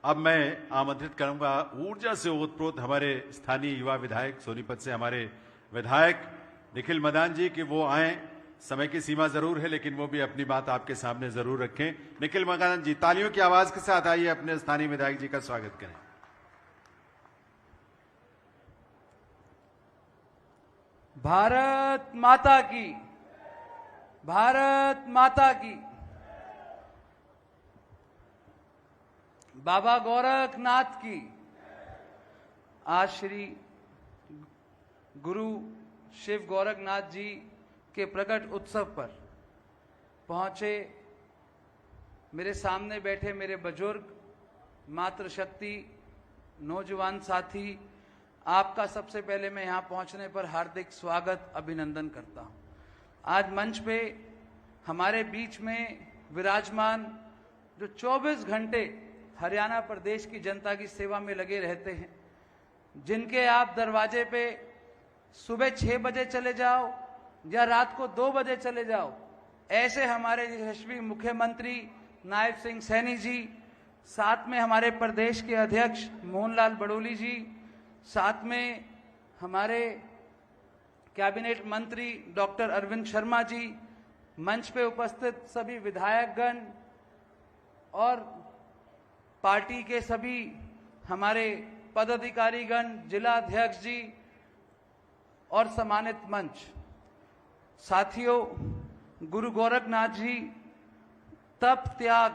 अब मैं आमंत्रित करूंगा ऊर्जा से ओतप्रोत हमारे स्थानीय युवा विधायक सोनीपत से हमारे विधायक निखिल मदान जी कि वो आए, समय की सीमा जरूर है, लेकिन वो भी अपनी बात आपके सामने जरूर रखें। निखिल मदान जी, तालियों की आवाज के साथ आइए, अपने स्थानीय विधायक जी का स्वागत करें। भारत माता की, भारत माता की। बाबा गोरखनाथ की। आज श्री गुरु शिव गोरखनाथ जी के प्रकट उत्सव पर पहुंचे मेरे सामने बैठे मेरे बुजुर्ग, मातृशक्ति, नौजवान साथी, आपका सबसे पहले मैं यहां पहुंचने पर हार्दिक स्वागत, अभिनंदन करता हूं। आज मंच पे हमारे बीच में विराजमान जो 24 घंटे हरियाणा प्रदेश की जनता की सेवा में लगे रहते हैं, जिनके आप दरवाजे पे सुबह 6 बजे चले जाओ या रात को 2 बजे चले जाओ, ऐसे हमारे यशस्वी मुख्यमंत्री नायब सिंह सैनी जी, साथ में हमारे प्रदेश के अध्यक्ष मोहनलाल बड़ोली जी, साथ में हमारे कैबिनेट मंत्री डॉक्टर अरविंद शर्मा जी, मंच पे उपस्थित सभी विधायकगण और पार्टी के सभी हमारे पदाधिकारीगण, जिला अध्यक्ष जी और सम्मानित मंच साथियों, गुरु गोरखनाथ जी तप, त्याग,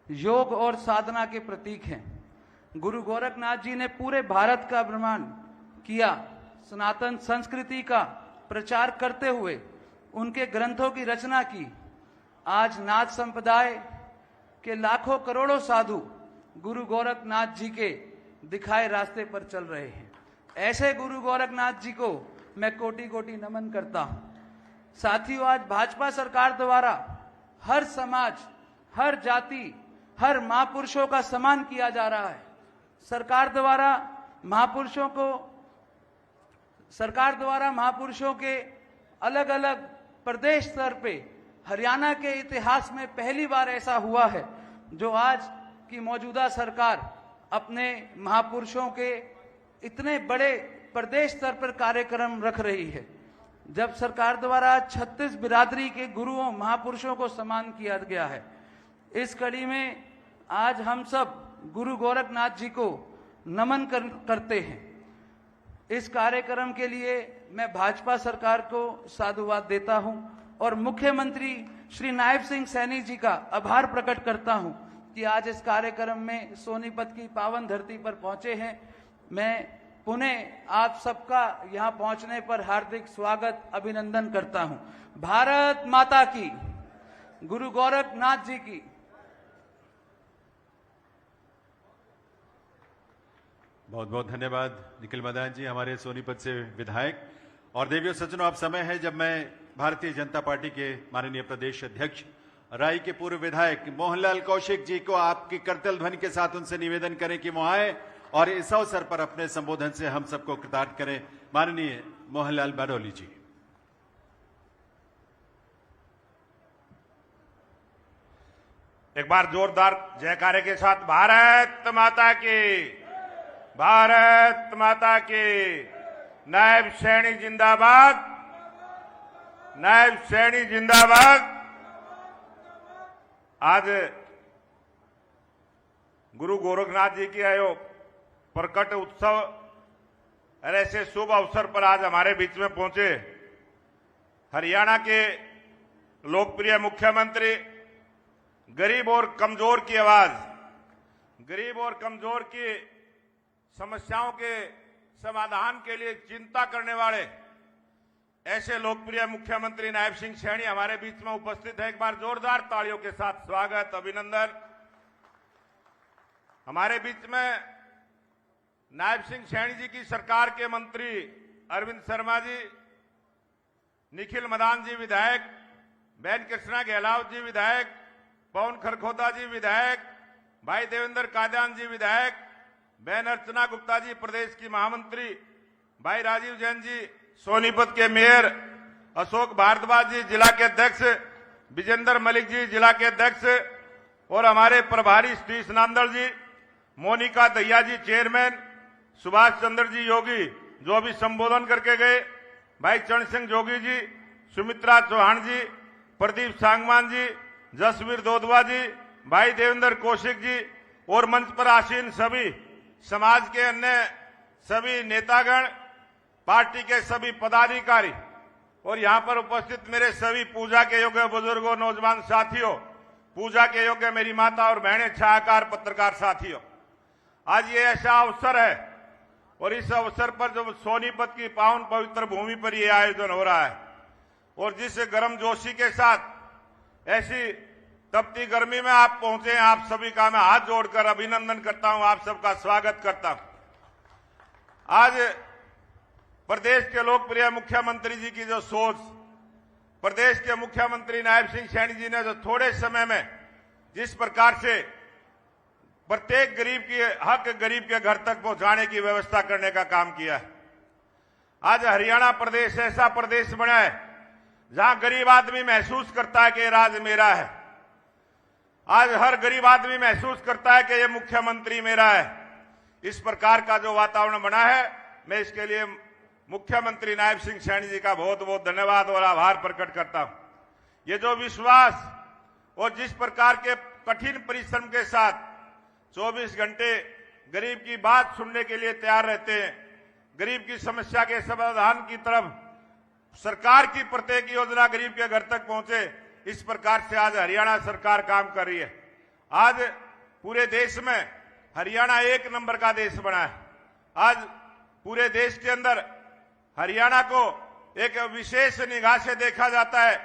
योग और साधना के प्रतीक हैं। गुरु गोरखनाथ जी ने पूरे भारत का भ्रमण किया, सनातन संस्कृति का प्रचार करते हुए उनके ग्रंथों की रचना की। आज नाथ संप्रदाय के लाखों करोड़ों साधु गुरु गोरखनाथ जी के दिखाए रास्ते पर चल रहे हैं। ऐसे गुरु गोरखनाथ जी को मैं कोटि कोटि नमन करता हूं। साथियों, आज भाजपा सरकार द्वारा हर समाज, हर जाति, हर महापुरुषों का सम्मान किया जा रहा है। सरकार द्वारा महापुरुषों के अलग अलग प्रदेश स्तर पे हरियाणा के इतिहास में पहली बार ऐसा हुआ है, जो आज की मौजूदा सरकार अपने महापुरुषों के इतने बड़े प्रदेश स्तर पर कार्यक्रम रख रही है। जब सरकार द्वारा 36 बिरादरी के गुरुओं, महापुरुषों को सम्मान किया गया है। इस कड़ी में आज हम सब गुरु गोरखनाथ जी को नमन करते हैं। इस कार्यक्रम के लिए मैं भाजपा सरकार को साधुवाद देता हूं और मुख्यमंत्री श्री नायब सिंह सैनी जी का आभार प्रकट करता हूं कि आज इस कार्यक्रम में सोनीपत की पावन धरती पर पहुंचे हैं। मैं पुनः आप सबका यहां पहुंचने पर हार्दिक स्वागत, अभिनंदन करता हूं। भारत माता की, गुरु गोरखनाथ जी की। बहुत बहुत धन्यवाद निखिल मदान जी, हमारे सोनीपत से विधायक। और देवियों सज्जनों, अब समय है जब मैं भारतीय जनता पार्टी के माननीय प्रदेश अध्यक्ष, राई के पूर्व विधायक मोहनलाल कौशिक जी को आपकी करतल ध्वनि के साथ उनसे निवेदन करें कि वो आए और इस अवसर पर अपने संबोधन से हम सबको कृतार्थ करें। माननीय मोहनलाल बड़ोली जी। एक बार जोरदार जयकारे के साथ भारत माता की, भारत माता की। नायब सैनी जिंदाबाद, नायब सैनी जिंदाबाद। आज गुरु गोरखनाथ जी की आयो प्रकट उत्सव और ऐसे शुभ अवसर पर आज हमारे बीच में पहुंचे हरियाणा के लोकप्रिय मुख्यमंत्री, गरीब और कमजोर की आवाज, गरीब और कमजोर की समस्याओं के समाधान के लिए चिंता करने वाले ऐसे लोकप्रिय मुख्यमंत्री नायब सिंह सैनी हमारे बीच में उपस्थित है। एक बार जोरदार तालियों के साथ स्वागत, अभिनंदन। हमारे बीच में नायब सिंह सैनी जी की सरकार के मंत्री अरविंद शर्मा जी, निखिल मदान जी विधायक, बहन कृष्णा गहलावत जी विधायक, पवन खरखोदा जी विधायक, भाई देवेंद्र कादियान जी विधायक, बहन अर्चना गुप्ता जी प्रदेश की महामंत्री, भाई राजीव जैन जी सोनीपत के मेयर, अशोक भारद्वाज जी जिला के अध्यक्ष, विजेंद्र मलिक जी जिला के अध्यक्ष और हमारे प्रभारी सतीश नांदल जी, मोनिका दहिया जी चेयरमैन, सुभाष चंद्र जी योगी जो अभी संबोधन करके गए, भाई चरण सिंह जोगी जी, सुमित्रा चौहान जी, प्रदीप सांगवान जी, जसवीर दोदवा जी, भाई देवेंद्र कौशिक जी और मंच पर आसीन सभी समाज के अन्य सभी नेतागण, पार्टी के सभी पदाधिकारी और यहां पर उपस्थित मेरे सभी पूजा के योग्य बुजुर्गों, नौजवान साथियों, पूजा के योग्य मेरी माता और बहनें, छायाकार पत्रकार साथियों, आज ये ऐसा अवसर है और इस अवसर पर जो सोनीपत की पावन पवित्र भूमि पर यह आयोजन हो रहा है और जिस गर्मजोशी के साथ ऐसी तपती गर्मी में आप पहुंचे हैं, आप सभी का मैं हाथ जोड़कर अभिनंदन करता हूं, आप सबका स्वागत करता हूं। आज प्रदेश के लोकप्रिय मुख्यमंत्री जी की जो सोच, प्रदेश के मुख्यमंत्री नायब सिंह सैनी जी ने जो थोड़े समय में जिस प्रकार से प्रत्येक गरीब की हक गरीब के घर तक पहुंचाने की व्यवस्था करने का काम किया है। आज हरियाणा प्रदेश ऐसा प्रदेश बना है जहां गरीब आदमी महसूस करता है कि ये राज मेरा है। आज हर गरीब आदमी महसूस करता है कि ये मुख्यमंत्री मेरा है। इस प्रकार का जो वातावरण बना है, मैं इसके लिए मुख्यमंत्री नायब सिंह सैनी जी का बहुत बहुत धन्यवाद और आभार प्रकट करता हूं। ये जो विश्वास और जिस प्रकार के कठिन परिश्रम के साथ 24 घंटे गरीब की बात सुनने के लिए तैयार रहते हैं, गरीब की समस्या के समाधान की तरफ सरकार की प्रत्येक योजना गरीब के घर तक पहुंचे, इस प्रकार से आज हरियाणा सरकार काम कर रही है। आज पूरे देश में हरियाणा एक नंबर का देश बना है। आज पूरे देश के अंदर हरियाणा को एक विशेष निगाह से देखा जाता है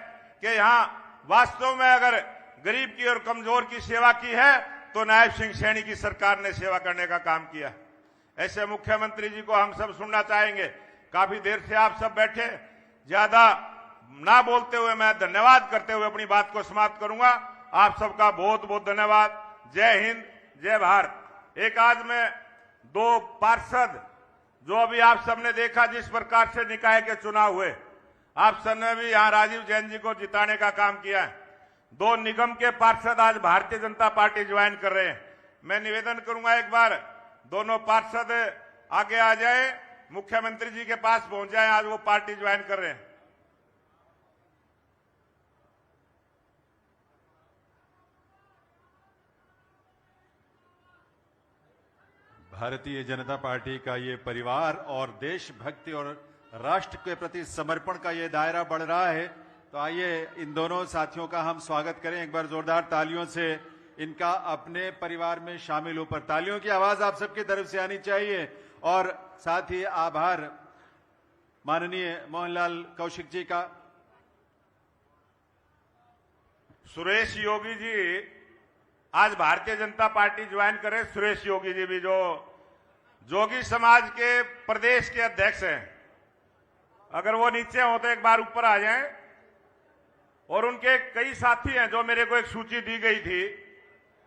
कि यहां वास्तव में अगर गरीब की और कमजोर की सेवा की है तो नायब सिंह सैनी की सरकार ने सेवा करने का काम किया। ऐसे मुख्यमंत्री जी को हम सब सुनना चाहेंगे। काफी देर से आप सब बैठे, ज्यादा ना बोलते हुए मैं धन्यवाद करते हुए अपनी बात को समाप्त करूंगा। आप सबका बहुत बहुत धन्यवाद। जय हिंद, जय भारत। एक आज में 2 पार्षद जो अभी आप सबने देखा जिस प्रकार से निकाय के चुनाव हुए, आप सबने भी यहां राजीव जैन जी को जिताने का काम किया है। 2 निगम के पार्षद आज भारतीय जनता पार्टी ज्वाइन कर रहे हैं। मैं निवेदन करूंगा एक बार दोनों पार्षद आगे आ जाए, मुख्यमंत्री जी के पास पहुंच जाए, आज वो पार्टी ज्वाइन कर रहे हैं। भारतीय जनता पार्टी का ये परिवार और देशभक्ति और राष्ट्र के प्रति समर्पण का ये दायरा बढ़ रहा है। तो आइए इन दोनों साथियों का हम स्वागत करें एक बार जोरदार तालियों से, इनका अपने परिवार में शामिल हो। पर तालियों की आवाज आप सबकी तरफ से आनी चाहिए। और साथ ही आभार माननीय मोहनलाल कौशिक जी का। सुरेश योगी जी आज भारतीय जनता पार्टी ज्वाइन करे। सुरेश योगी जी भी जो जोगी समाज के प्रदेश के अध्यक्ष हैं, अगर वो नीचे हो तो एक बार ऊपर आ जाएं। और उनके कई साथी हैं जो मेरे को एक सूची दी गई थी,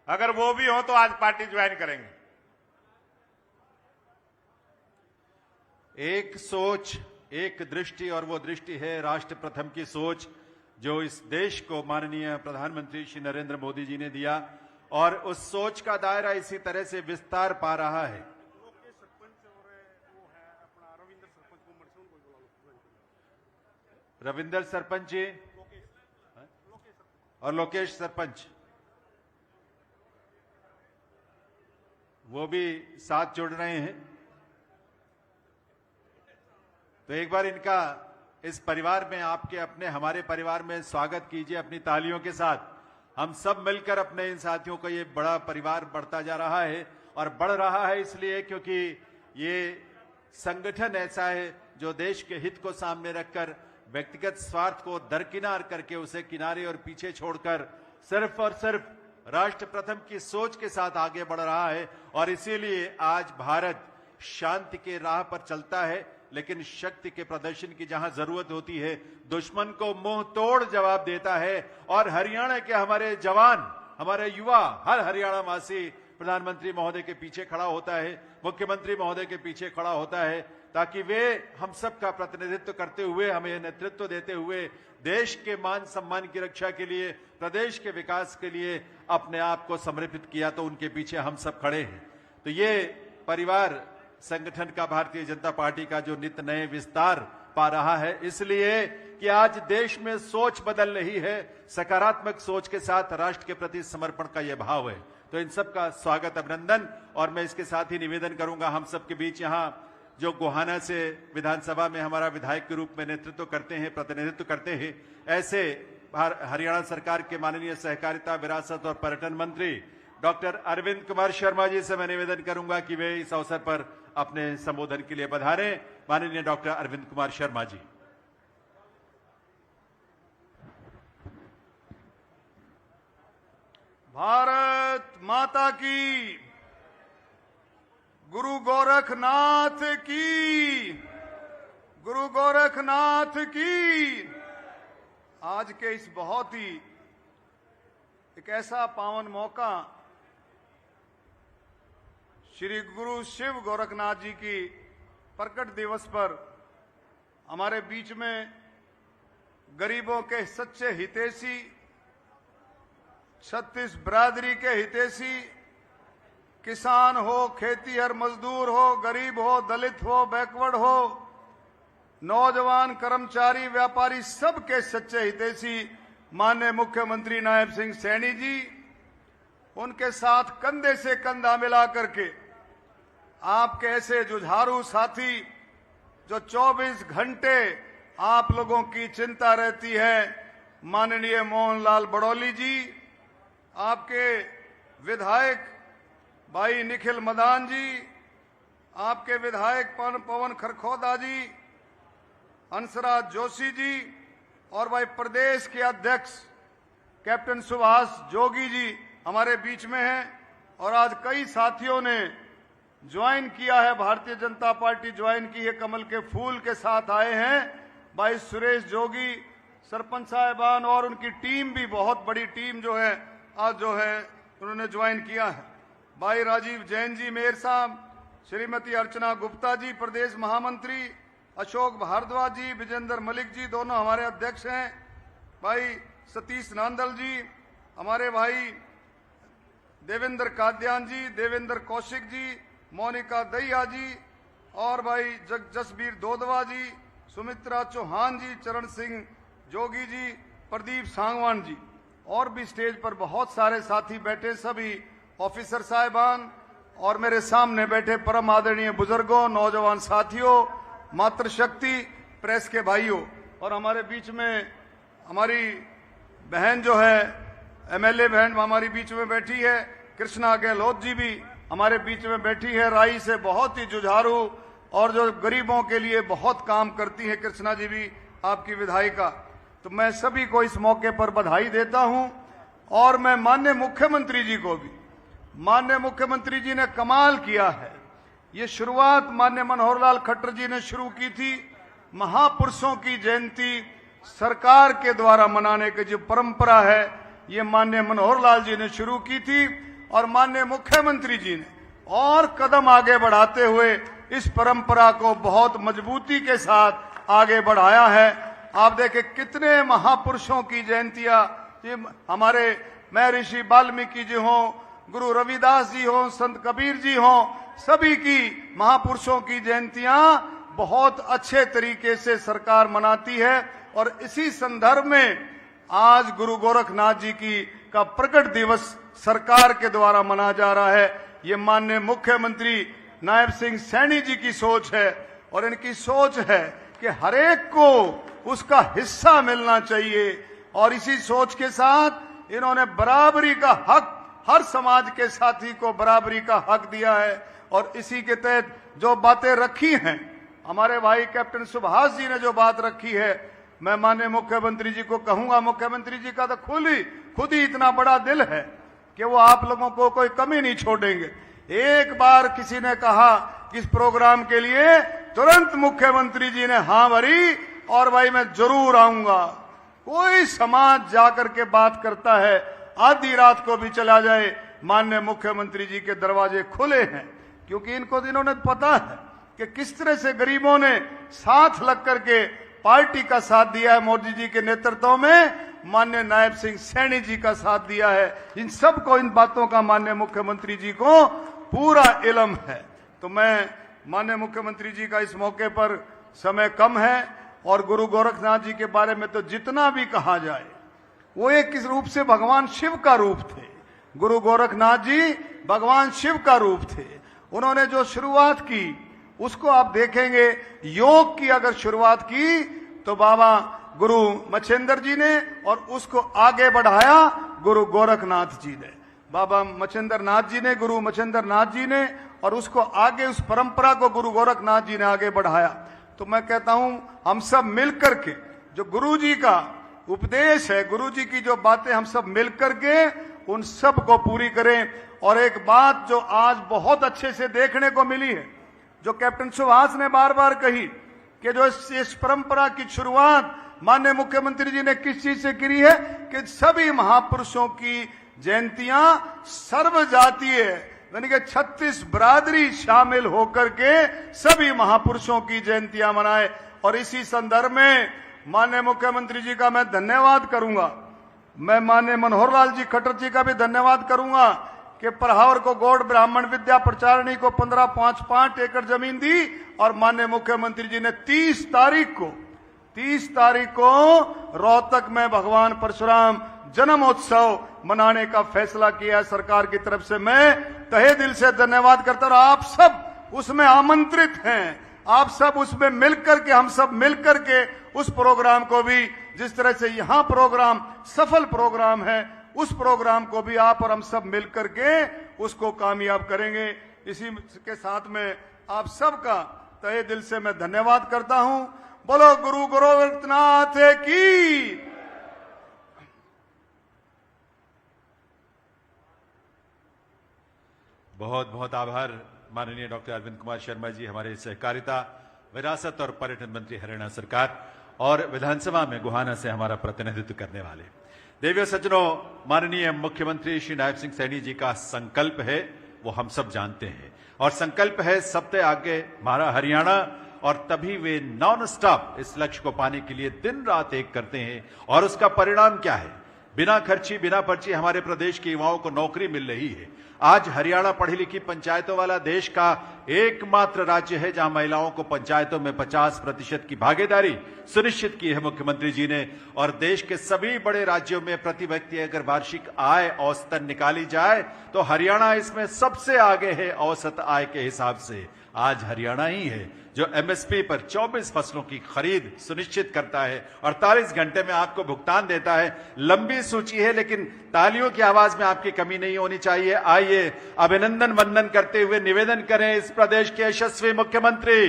अगर वो भी हो तो आज पार्टी ज्वाइन करेंगे। एक सोच, एक दृष्टि, और वो दृष्टि है राष्ट्र प्रथम की सोच जो इस देश को माननीय प्रधानमंत्री श्री नरेंद्र मोदी जी ने दिया। और उस सोच का दायरा इसी तरह से विस्तार पा रहा है। रविंदर सरपंच जी और लोकेश सरपंच वो भी साथ जुड़ रहे हैं। तो एक बार इनका इस परिवार में, आपके अपने हमारे परिवार में स्वागत कीजिए अपनी तालियों के साथ। हम सब मिलकर अपने इन साथियों को, ये बड़ा परिवार बढ़ता जा रहा है और बढ़ रहा है इसलिए क्योंकि ये संगठन ऐसा है जो देश के हित को सामने रखकर व्यक्तिगत स्वार्थ को दरकिनार करके उसे किनारे और पीछे छोड़कर सिर्फ और सिर्फ राष्ट्र प्रथम की सोच के साथ आगे बढ़ रहा है। और इसीलिए आज भारत शांति के राह पर चलता है, लेकिन शक्ति के प्रदर्शन की जहां जरूरत होती है दुश्मन को मुंह तोड़ जवाब देता है। और हरियाणा के हमारे जवान, हमारे युवा, हर हरियाणा वासी प्रधानमंत्री महोदय के पीछे खड़ा होता है, मुख्यमंत्री महोदय के पीछे खड़ा होता है, ताकि वे हम सब का प्रतिनिधित्व करते हुए, हमें नेतृत्व देते हुए देश के मान सम्मान की रक्षा के लिए, प्रदेश के विकास के लिए अपने आप को समर्पित किया। तो उनके पीछे हम सब खड़े हैं। तो ये परिवार संगठन का भारतीय जनता पार्टी का जो नित नए विस्तार पा रहा है, इसलिए कि आज देश में सोच बदल रही है, सकारात्मक सोच के साथ राष्ट्र के प्रति समर्पण का यह भाव है। तो इन सब का स्वागत, अभिनंदन। और मैं इसके साथ ही निवेदन करूंगा, हम सबके बीच यहाँ जो गोहाना से विधानसभा में हमारा विधायक के रूप में नेतृत्व करते हैं, प्रतिनिधित्व करते हैं, ऐसे हरियाणा सरकार के माननीय सहकारिता, विरासत और पर्यटन मंत्री डॉक्टर अरविंद कुमार शर्मा जी से मैं निवेदन करूंगा कि वे इस अवसर पर अपने संबोधन के लिए पधारें। माननीय डॉक्टर अरविंद कुमार शर्मा जी। भारत माता की, गुरु गोरखनाथ की, गुरु गोरखनाथ की। आज के इस बहुत ही एक ऐसा पावन मौका, श्री गुरु शिव गोरखनाथ जी की प्रकट दिवस पर हमारे बीच में गरीबों के सच्चे हितैषी, छत्तीस बिरादरी के हितैषी, किसान हो, खेतीहर मजदूर हो, गरीब हो, दलित हो, बैकवर्ड हो, नौजवान, कर्मचारी, व्यापारी, सबके सच्चे हितैषी माननीय मुख्यमंत्री नायब सिंह सैनी जी, उनके साथ कंधे से कंधा मिला करके आपके ऐसे जुझारू साथी जो 24 घंटे आप लोगों की चिंता रहती है, माननीय मोहनलाल बड़ौली जी, आपके विधायक भाई निखिल मदान जी, आपके विधायक पवन खरखोदा जी, हंसराज जोशी जी, और भाई प्रदेश के अध्यक्ष कैप्टन सुभाष जोगी जी हमारे बीच में हैं। और आज कई साथियों ने ज्वाइन किया है, भारतीय जनता पार्टी ज्वाइन की है, कमल के फूल के साथ आए हैं। भाई सुरेश जोगी, सरपंच साहिबान और उनकी टीम भी, बहुत बड़ी टीम जो है आज जो है उन्होंने ज्वाइन किया है। भाई राजीव जैन जी मेयर साहब, श्रीमती अर्चना गुप्ता जी प्रदेश महामंत्री, अशोक भारद्वाज जी, विजेंद्र मलिक जी दोनों हमारे अध्यक्ष हैं, भाई सतीश नांदल जी, हमारे भाई देवेंद्र काद्यान जी, देवेंद्र कौशिक जी, मोनिका दहिया जी, और भाई जसबीर दोदवा जी, सुमित्रा चौहान जी, चरण सिंह जोगी जी, प्रदीप सांगवान जी, और भी स्टेज पर बहुत सारे साथी बैठे, सभी ऑफिसर साहिबान और मेरे सामने बैठे परम आदरणीय बुजुर्गों, नौजवान साथियों, मातृशक्ति, प्रेस के भाइयों, और हमारे बीच में हमारी बहन जो है एमएलए बहन हमारी बीच में बैठी है, कृष्णा गहलोत जी भी हमारे बीच में बैठी है, राई से बहुत ही जुझारू और जो गरीबों के लिए बहुत काम करती है, कृष्णा जी भी आपकी विधायिका। तो मैं सभी को इस मौके पर बधाई देता हूं। और मैं माननीय मुख्यमंत्री जी को भी, माननीय मुख्यमंत्री जी ने कमाल किया है। ये शुरुआत माननीय मनोहर लाल खट्टर जी ने शुरू की थी। महापुरुषों की जयंती सरकार के द्वारा मनाने की जो परंपरा है, ये माननीय मनोहर लाल जी ने शुरू की थी, और माननीय मुख्यमंत्री जी ने और कदम आगे बढ़ाते हुए इस परंपरा को बहुत मजबूती के साथ आगे बढ़ाया है। आप देखें कितने महापुरुषों की जयंतियां, हमारे महर्षि वाल्मीकि जी हों, गुरु रविदास जी हों, संत कबीर जी हों, सभी की महापुरुषों की जयंतियां बहुत अच्छे तरीके से सरकार मनाती है। और इसी संदर्भ में आज गुरु गोरखनाथ जी की का प्रकट दिवस सरकार के द्वारा मनाया जा रहा है। ये माननीय मुख्यमंत्री नायब सिंह सैनी जी की सोच है, और इनकी सोच है कि हरेक को उसका हिस्सा मिलना चाहिए, और इसी सोच के साथ इन्होंने बराबरी का हक, हर समाज के साथी को बराबरी का हक दिया है। और इसी के तहत जो बातें रखी हैं, हमारे भाई कैप्टन सुभाष जी ने जो बात रखी है, मैं माननीय मुख्यमंत्री जी को कहूंगा, मुख्यमंत्री जी का तो खुद ही इतना बड़ा दिल है कि वो आप लोगों को कोई कमी नहीं छोड़ेंगे। एक बार किसी ने कहा कि इस प्रोग्राम के लिए, तुरंत मुख्यमंत्री जी ने हाँ भरी, और भाई मैं जरूर आऊंगा। कोई समाज जाकर के बात करता है, आधी रात को भी चला जाए, माननीय मुख्यमंत्री जी के दरवाजे खुले हैं, क्योंकि इन्होंने पता है कि किस तरह से गरीबों ने साथ लग करके पार्टी का साथ दिया है। मोदी जी के नेतृत्व में माननीय नायब सिंह सैनी जी का साथ दिया है। इन सब को, इन बातों का माननीय मुख्यमंत्री जी को पूरा इल्म है। तो मैं माननीय मुख्यमंत्री जी का इस मौके पर समय कम है और गुरु गोरखनाथ जी के बारे में तो जितना भी कहा जाए, वो एक किस रूप से भगवान शिव का रूप थे। गुरु गोरखनाथ जी भगवान शिव का रूप थे। उन्होंने जो शुरुआत की उसको आप देखेंगे, योग की अगर शुरुआत की तो बाबा गुरु मच्छिंद्र जी ने, और उसको आगे बढ़ाया गुरु गोरखनाथ जी ने, बाबा मच्छिंद्र नाथ जी ने, गुरु मच्छिंद्र नाथ जी ने, और उसको आगे उस परंपरा को गुरु गोरखनाथ जी ने आगे बढ़ाया। तो मैं कहता हूं हम सब मिलकर के जो गुरु जी का उपदेश है, गुरु जी की जो बातें हम सब मिलकर के उन सब को पूरी करें। और एक बात जो आज बहुत अच्छे से देखने को मिली है, जो कैप्टन सुभाष ने बार बार कही कि जो इस परंपरा की शुरुआत माननीय मुख्यमंत्री जी ने किस चीज से करी है कि सभी महापुरुषों की जयंतियां सर्व जातीय, यानी कि 36 बरादरी शामिल होकर के सभी महापुरुषों की जयंतियां मनाए। और इसी संदर्भ में माननीय मुख्यमंत्री जी का मैं धन्यवाद करूंगा। मैं माननीय मनोहर लाल जी खट्टर जी का भी धन्यवाद करूंगा कि परहावर को गौड़ ब्राह्मण विद्या प्रचारणी को 15.5 एकड़ जमीन दी, और माननीय मुख्यमंत्री जी ने 30 तारीख को रोहतक में भगवान परशुराम जन्मोत्सव मनाने का फैसला किया है। सरकार की तरफ से मैं तहे दिल से धन्यवाद करता हूं। आप सब उसमें आमंत्रित हैं, आप सब उसमें मिलकर के, हम सब मिलकर के उस प्रोग्राम को भी, जिस तरह से यहां प्रोग्राम सफल प्रोग्राम है, उस प्रोग्राम को भी आप और हम सब मिलकर के उसको कामयाब करेंगे। इसी के साथ में आप सबका तहे दिल से मैं धन्यवाद करता हूं। बोलो गुरु गोरखनाथ की। बहुत बहुत आभार माननीय डॉक्टर अरविंद कुमार शर्मा जी, हमारे सहकारिता, विरासत और पर्यटन मंत्री हरियाणा सरकार, और विधानसभा में गोहाना से हमारा प्रतिनिधित्व करने वाले। देवियों सज्जनों, माननीय मुख्यमंत्री श्री नायब सिंह सैनी जी का संकल्प है, वो हम सब जानते हैं, और संकल्प है सबसे आगे हमारा हरियाणा, और तभी वे नॉन स्टॉप इस लक्ष्य को पाने के लिए दिन रात एक करते हैं। और उसका परिणाम क्या है? बिना खर्ची बिना पर्ची हमारे प्रदेश के युवाओं को नौकरी मिल रही है। आज हरियाणा पढ़ी लिखी पंचायतों वाला देश का एकमात्र राज्य है जहां महिलाओं को पंचायतों में 50% की भागीदारी सुनिश्चित की है मुख्यमंत्री जी ने। और देश के सभी बड़े राज्यों में प्रति व्यक्ति अगर वार्षिक आय औसतन निकाली जाए तो हरियाणा इसमें सबसे आगे है औसत आय के हिसाब से। आज हरियाणा ही है जो एमएसपी पर 24 फसलों की खरीद सुनिश्चित करता है, 48 घंटे में आपको भुगतान देता है। लंबी सूची है, लेकिन तालियों की आवाज में आपकी कमी नहीं होनी चाहिए। आइए अभिनंदन वंदन करते हुए निवेदन करें इस प्रदेश के यशस्वी मुख्यमंत्री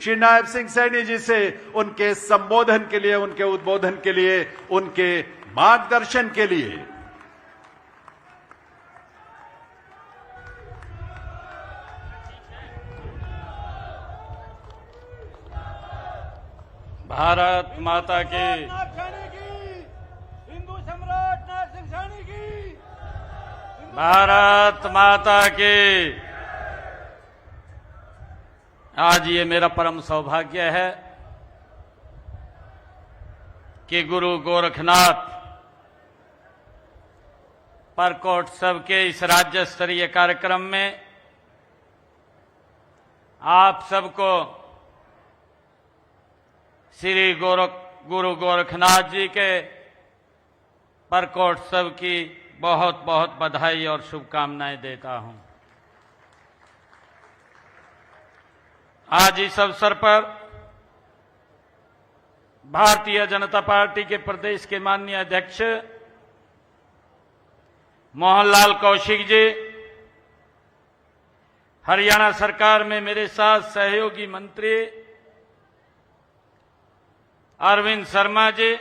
श्री नायब सिंह सैनी जी से, उनके संबोधन के लिए, उनके उद्बोधन के लिए, उनके मार्गदर्शन के लिए। भारत माता की, हिंदू सम्राट नायब सिंह सैनी की, भारत माता की। आज ये मेरा परम सौभाग्य है कि गुरु गोरखनाथ परकोत्सव के इस राज्य स्तरीय कार्यक्रम में आप सबको श्री गुरु गोरखनाथ जी के परकोत्सव की बहुत बहुत बधाई और शुभकामनाएं देता हूं। आज इस अवसर पर भारतीय जनता पार्टी के प्रदेश के माननीय अध्यक्ष मोहनलाल कौशिक जी, हरियाणा सरकार में मेरे साथ सहयोगी मंत्री अरविंद शर्मा जी,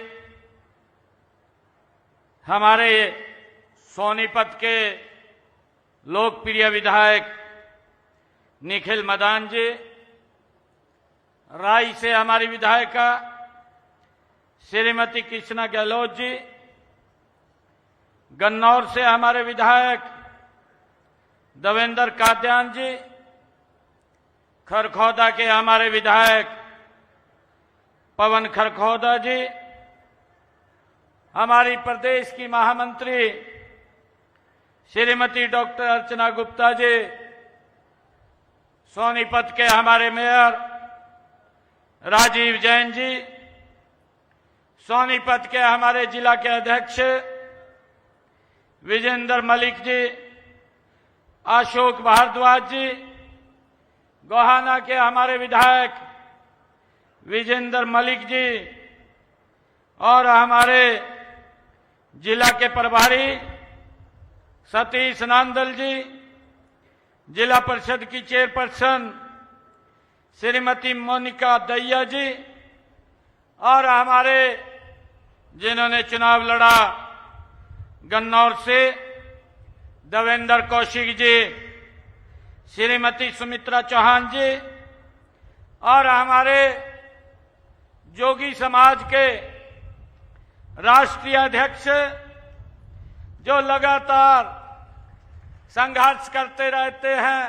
हमारे सोनीपत के लोकप्रिय विधायक निखिल मदान जी, राई से हमारी विधायिका श्रीमती कृष्णा गहलोत जी, गन्नौर से हमारे विधायक देवेंद्र काद्यान जी, खरखौदा के हमारे विधायक पवन खरखौदा जी, हमारी प्रदेश की महामंत्री श्रीमती डॉक्टर अर्चना गुप्ता जी, सोनीपत के हमारे मेयर राजीव जैन जी, सोनीपत के हमारे जिला के अध्यक्ष विजेंद्र मलिक जी, अशोक भारद्वाज जी, गोहाना के हमारे विधायक विजेंद्र मलिक जी और हमारे जिला के प्रभारी सतीश नांदल जी, जिला परिषद की चेयरपर्सन श्रीमती मोनिका दैया जी और हमारे जिन्होंने चुनाव लड़ा गन्नौर से देवेंद्र कौशिक जी, श्रीमती सुमित्रा चौहान जी और हमारे जोगी समाज के राष्ट्रीय अध्यक्ष जो लगातार संघर्ष करते रहते हैं,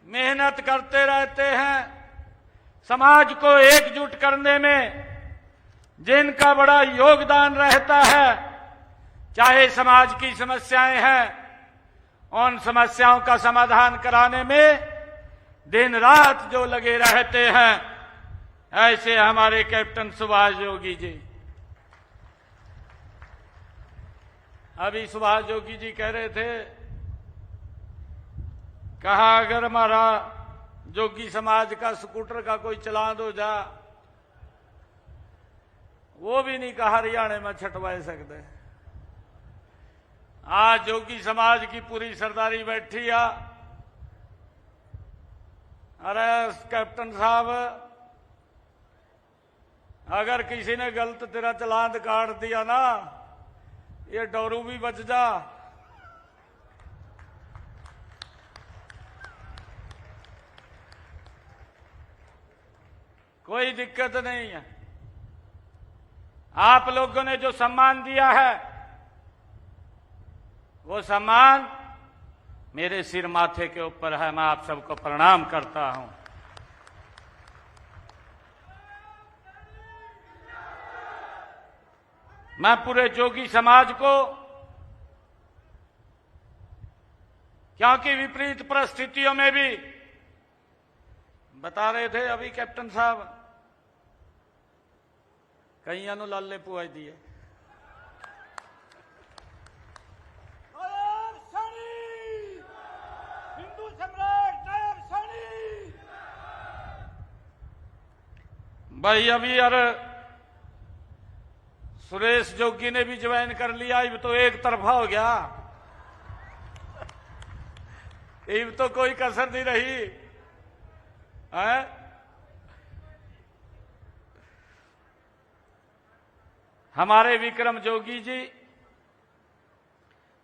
मेहनत करते रहते हैं, समाज को एकजुट करने में जिनका बड़ा योगदान रहता है, चाहे समाज की समस्याएं हैं, उन समस्याओं का समाधान कराने में दिन रात जो लगे रहते हैं, ऐसे हमारे कैप्टन सुभाष जोगी जी। अभी सुभाष जोगी जी कह रहे थे, कहा अगर हमारा जोगी समाज का स्कूटर का कोई चलान हो जा, वो भी नहीं कहा हरियाणा में छटवा सकते। आज जोगी समाज की पूरी सरदारी बैठी है। अरे कैप्टन साहब, अगर किसी ने गलत तेरा चलान काट दिया ना, ये डोरू भी बच जा। कोई दिक्कत नहीं है। आप लोगों ने जो सम्मान दिया है, वो सम्मान मेरे सिर माथे के ऊपर है। मैं आप सबको प्रणाम करता हूं। मैं पूरे जोगी समाज को, क्योंकि विपरीत परिस्थितियों में भी बता रहे थे अभी कैप्टन साहब, कईयां नु लाले पुआई दिए। नायब सैनी, हिंदू सम्राट नायब सैनी। भाई अभी यार सुरेश जोगी ने भी ज्वाइन कर लिया। अब तो एक तरफा हो गया, अब तो कोई कसर नहीं रही है। हमारे विक्रम जोगी जी,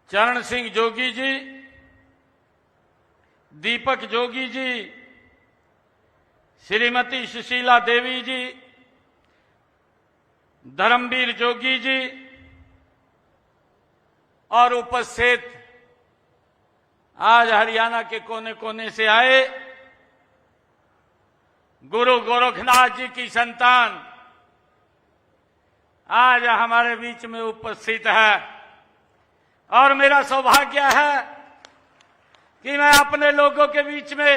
चरण सिंह जोगी जी, दीपक जोगी जी, श्रीमती सुशीला देवी जी, धर्मवीर जोगी जी और उपस्थित आज हरियाणा के कोने कोने से आए गुरु गोरखनाथ जी की संतान आज हमारे बीच में उपस्थित है। और मेरा सौभाग्य है कि मैं अपने लोगों के बीच में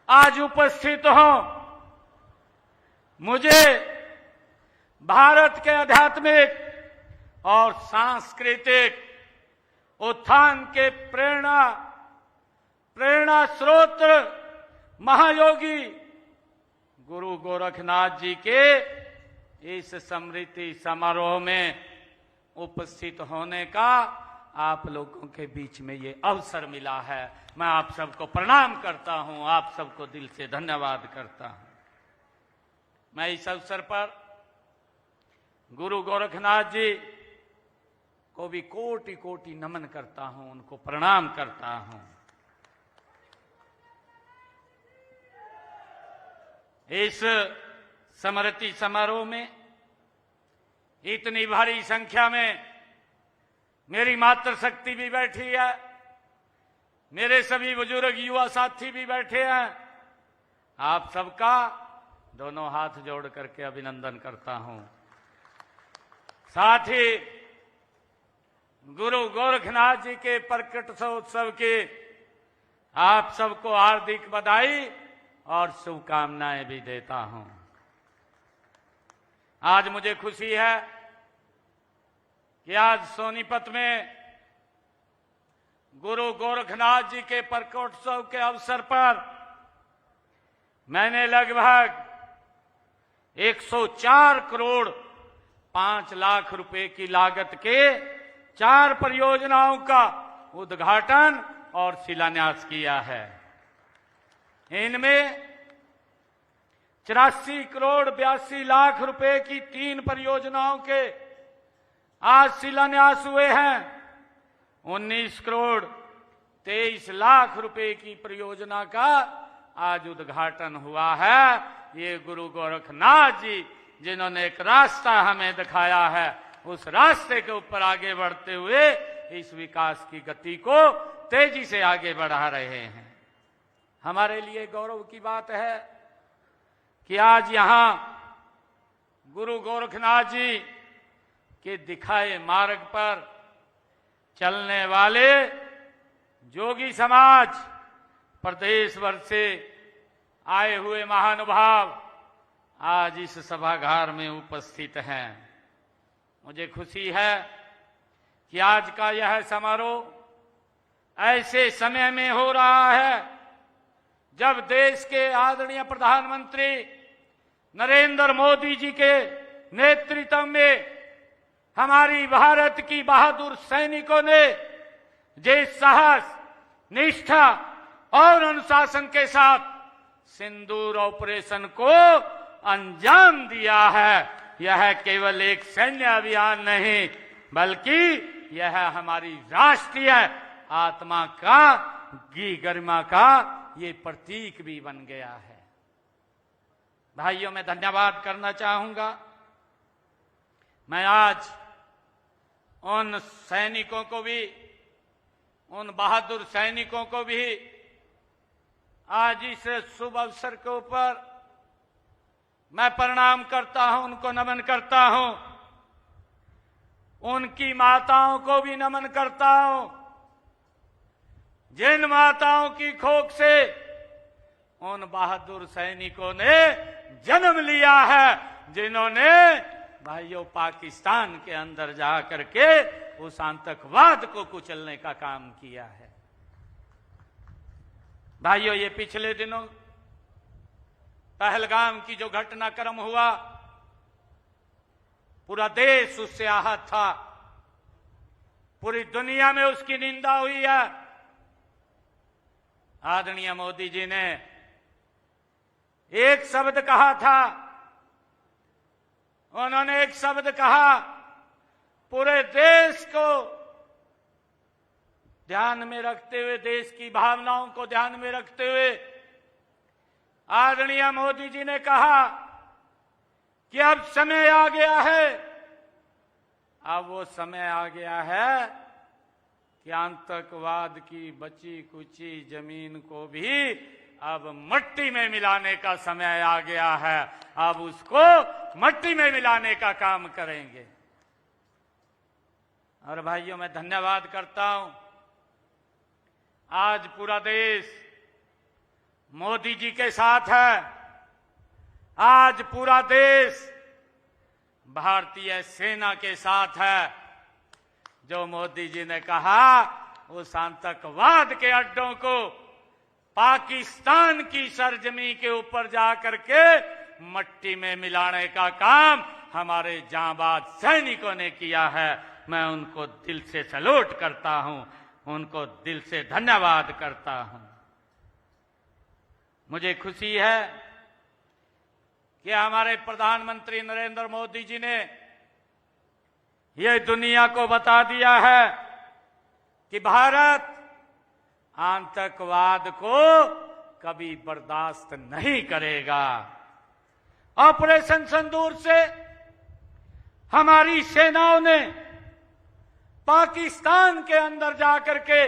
आज उपस्थित हूं। मुझे भारत के आध्यात्मिक और सांस्कृतिक उत्थान के प्रेरणा स्रोत महायोगी गुरु गोरखनाथ जी के इस स्मृति समारोह में उपस्थित होने का आप लोगों के बीच में ये अवसर मिला है। मैं आप सबको प्रणाम करता हूं, आप सबको दिल से धन्यवाद करता हूं। मैं इस अवसर पर गुरु गोरखनाथ जी को भी कोटि कोटि नमन करता हूं, उनको प्रणाम करता हूं। इस स्मृति समारोह में इतनी भारी संख्या में मेरी मातृशक्ति भी बैठी है, मेरे सभी बुजुर्ग युवा साथी भी बैठे हैं। आप सबका दोनों हाथ जोड़ करके अभिनंदन करता हूं। साथ ही गुरु गोरखनाथ जी के प्रकट उत्सव के आप सबको हार्दिक बधाई और शुभकामनाएं भी देता हूं। आज मुझे खुशी है कि आज सोनीपत में गुरु गोरखनाथ जी के प्रकोत्सव के अवसर पर मैंने लगभग 104 करोड़ 5 लाख रुपए की लागत के 4 परियोजनाओं का उद्घाटन और शिलान्यास किया है। इनमें 84 करोड़ 82 लाख रुपए की 3 परियोजनाओं के आज शिलान्यास हुए हैं। 19 करोड़ 23 लाख रुपए की परियोजना का आज उद्घाटन हुआ है। ये गुरु गोरखनाथ जी जिन्होंने एक रास्ता हमें दिखाया है, उस रास्ते के ऊपर आगे बढ़ते हुए इस विकास की गति को तेजी से आगे बढ़ा रहे हैं। हमारे लिए गौरव की बात है कि आज यहां गुरु गोरखनाथ जी के दिखाए मार्ग पर चलने वाले जोगी समाज, प्रदेश भर से आए हुए महानुभाव आज इस सभागार में उपस्थित हैं। मुझे खुशी है कि आज का यह समारोह ऐसे समय में हो रहा है जब देश के आदरणीय प्रधानमंत्री नरेंद्र मोदी जी के नेतृत्व में हमारी भारत की बहादुर सैनिकों ने जिस साहस, निष्ठा और अनुशासन के साथ सिंदूर ऑपरेशन को अंजाम दिया है, यह केवल एक सैन्य अभियान नहीं बल्कि यह हमारी राष्ट्रीय आत्मा का, गरिमा का ये प्रतीक भी बन गया है। भाइयों, मैं धन्यवाद करना चाहूंगा। मैं आज उन सैनिकों को भी, उन बहादुर सैनिकों को भी आज इस शुभ अवसर के ऊपर मैं प्रणाम करता हूं, उनको नमन करता हूं। उनकी माताओं को भी नमन करता हूं, जिन माताओं की कोख से उन बहादुर सैनिकों ने जन्म लिया है, जिन्होंने भाइयों पाकिस्तान के अंदर जा करके उस आतंकवाद को कुचलने का काम किया है। भाइयों, ये पिछले दिनों पहलगाम की जो घटनाक्रम हुआ, पूरा देश उससे आहत था, पूरी दुनिया में उसकी निंदा हुई है। आदरणीय मोदी जी ने एक शब्द कहा था, उन्होंने एक शब्द कहा, पूरे देश को ध्यान में रखते हुए, देश की भावनाओं को ध्यान में रखते हुए आदरणीय मोदी जी ने कहा कि अब समय आ गया है, अब वो समय आ गया है कि आतंकवाद की बची कुची जमीन को भी अब मट्टी में मिलाने का समय आ गया है। अब उसको मट्टी में मिलाने का काम करेंगे। और भाइयों, मैं धन्यवाद करता हूं, आज पूरा देश मोदी जी के साथ है। आज पूरा देश भारतीय सेना के साथ है। जो मोदी जी ने कहा, उस आतंकवाद के अड्डों को पाकिस्तान की सरजमी के ऊपर जाकर के मट्टी में मिलाने का काम हमारे जांबाज सैनिकों ने किया है। मैं उनको दिल से सैल्यूट करता हूं, उनको दिल से धन्यवाद करता हूं। मुझे खुशी है कि हमारे प्रधानमंत्री नरेंद्र मोदी जी ने यह दुनिया को बता दिया है कि भारत आतंकवाद को कभी बर्दाश्त नहीं करेगा। ऑपरेशन सिंदूर से हमारी सेनाओं ने पाकिस्तान के अंदर जाकर के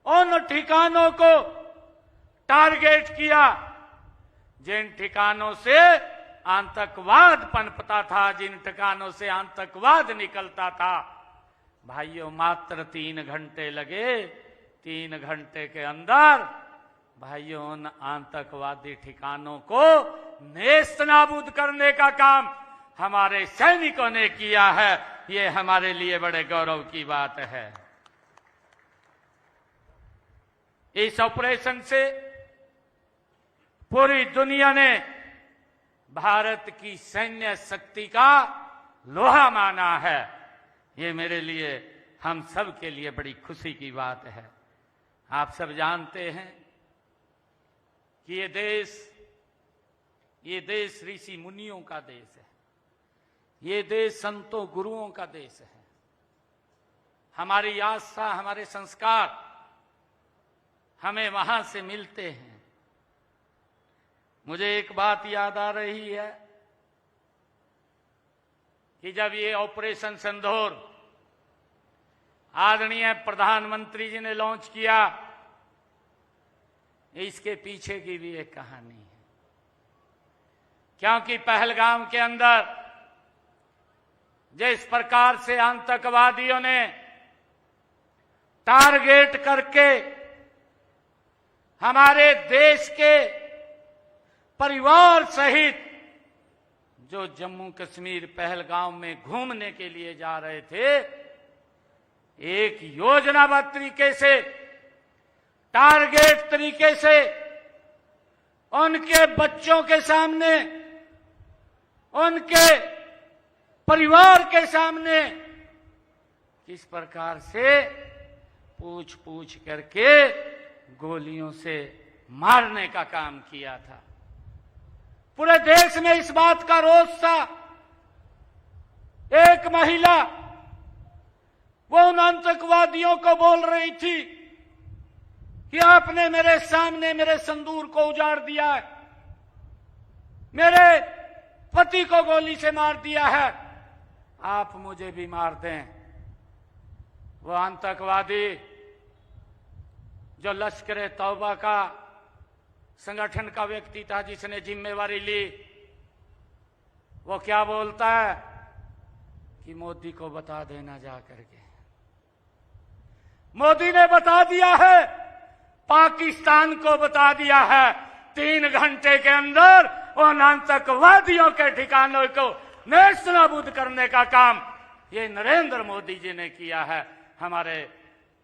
उन ठिकानों को टारगेट किया जिन ठिकानों से आतंकवाद पनपता था, जिन ठिकानों से आतंकवाद निकलता था। भाइयों, मात्र 3 घंटे लगे 3 घंटे के अंदर भाइयों उन आतंकवादी ठिकानों को नेस्त नाबूद करने का काम हमारे सैनिकों ने किया है। ये हमारे लिए बड़े गौरव की बात है। इस ऑपरेशन से पूरी दुनिया ने भारत की सैन्य शक्ति का लोहा माना है। ये मेरे लिए, हम सब के लिए बड़ी खुशी की बात है। आप सब जानते हैं कि ये देश ऋषि मुनियों का देश है। ये देश संतों गुरुओं का देश है। हमारी आस्था, हमारे संस्कार हमें वहां से मिलते हैं। मुझे एक बात याद आ रही है कि जब ये ऑपरेशन सिंदूर आदरणीय प्रधानमंत्री जी ने लॉन्च किया, इसके पीछे की भी एक कहानी है। क्योंकि पहलगाम के अंदर जिस प्रकार से आतंकवादियों ने टारगेट करके हमारे देश के परिवार सहित जो जम्मू कश्मीर पहलगाम में घूमने के लिए जा रहे थे, एक योजनाबद्ध तरीके से, टारगेट तरीके से उनके बच्चों के सामने, उनके परिवार के सामने किस प्रकार से पूछ पूछ करके गोलियों से मारने का काम किया था। पूरे देश में इस बात का रोष था। एक महिला वो उन आतंकवादियों को बोल रही थी कि आपने मेरे सामने मेरे संदूर को उजाड़ दिया है, मेरे पति को गोली से मार दिया है, आप मुझे भी मार दें। वो आतंकवादी जो लश्कर तौबा का संगठन का व्यक्ति था, जिसने जिम्मेवारी ली, वो क्या बोलता है कि मोदी को बता देना जा करके। मोदी ने बता दिया है, पाकिस्तान को बता दिया है। 3 घंटे के अंदर उन आतंकवादियों के ठिकानों को नेस्त नाबूद करने का काम ये नरेंद्र मोदी जी ने किया है, हमारे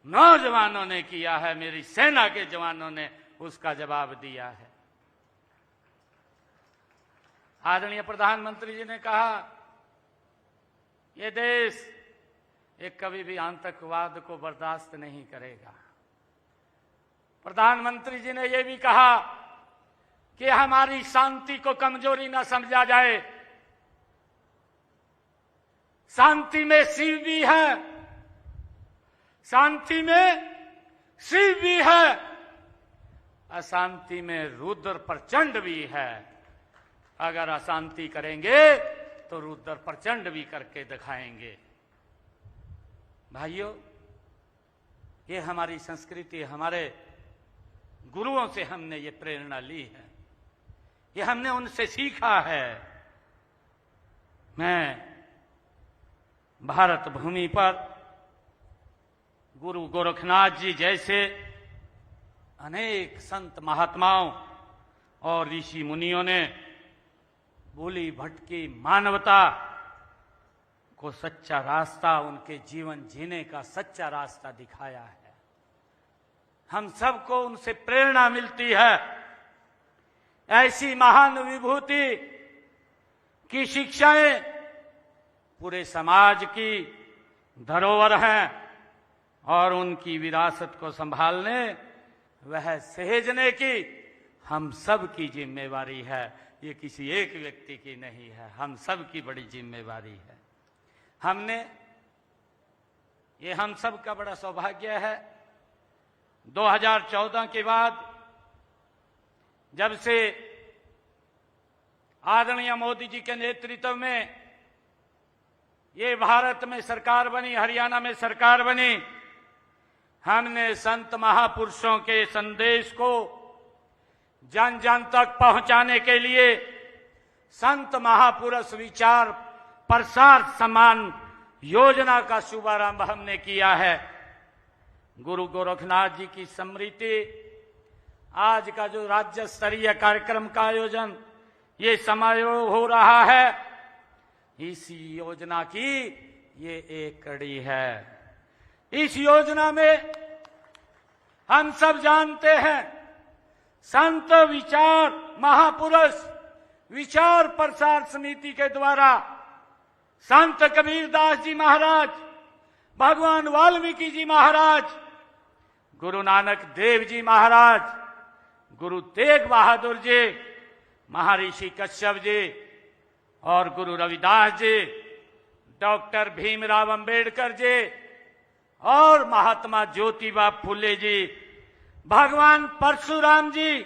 नौजवानों ने किया है, मेरी सेना के जवानों ने उसका जवाब दिया है। आदरणीय प्रधानमंत्री जी ने कहा ये देश एक कभी भी आतंकवाद को बर्दाश्त नहीं करेगा। प्रधानमंत्री जी ने यह भी कहा कि हमारी शांति को कमजोरी न समझा जाए। शांति में शिव भी है, शांति में शिव भी है, अशांति में रुद्र प्रचंड भी है। अगर अशांति करेंगे तो रुद्र प्रचंड भी करके दिखाएंगे। भाइयों, ये हमारी संस्कृति, हमारे गुरुओं से हमने ये प्रेरणा ली है, ये हमने उनसे सीखा है। मैं भारत भूमि पर गुरु गोरखनाथ जी जैसे अनेक संत महात्माओं और ऋषि मुनियों ने भूली भटकी मानवता को सच्चा रास्ता, उनके जीवन जीने का सच्चा रास्ता दिखाया है। हम सबको उनसे प्रेरणा मिलती है। ऐसी महान विभूति की शिक्षाएं पूरे समाज की धरोहर हैं और उनकी विरासत को संभालने, वह सहेजने की हम सब की जिम्मेवारी है। ये किसी एक व्यक्ति की नहीं है, हम सब की बड़ी जिम्मेवारी है। ये हम सब का बड़ा सौभाग्य है। 2014 के बाद जब से आदरणीय मोदी जी के नेतृत्व में ये भारत में सरकार बनी, हरियाणा में सरकार बनी, हमने संत महापुरुषों के संदेश को जन जन तक पहुंचाने के लिए संत महापुरुष विचार प्रसार सम्मान योजना का शुभारंभ हमने किया है। गुरु गोरखनाथ जी की स्मृति, आज का जो राज्य स्तरीय कार्यक्रम का आयोजन, ये समारोह हो रहा है, इस योजना की ये एक कड़ी है। इस योजना में हम सब जानते हैं, संत विचार महापुरुष विचार प्रसार समिति के द्वारा संत कबीरदास जी महाराज, भगवान वाल्मीकि जी महाराज, गुरु नानक देव जी महाराज, गुरु तेग बहादुर जी, महर्षि कश्यप जी और गुरु रविदास जी, डॉक्टर भीमराव अंबेडकर जी और महात्मा ज्योतिबा फुले जी, भगवान परशुराम जी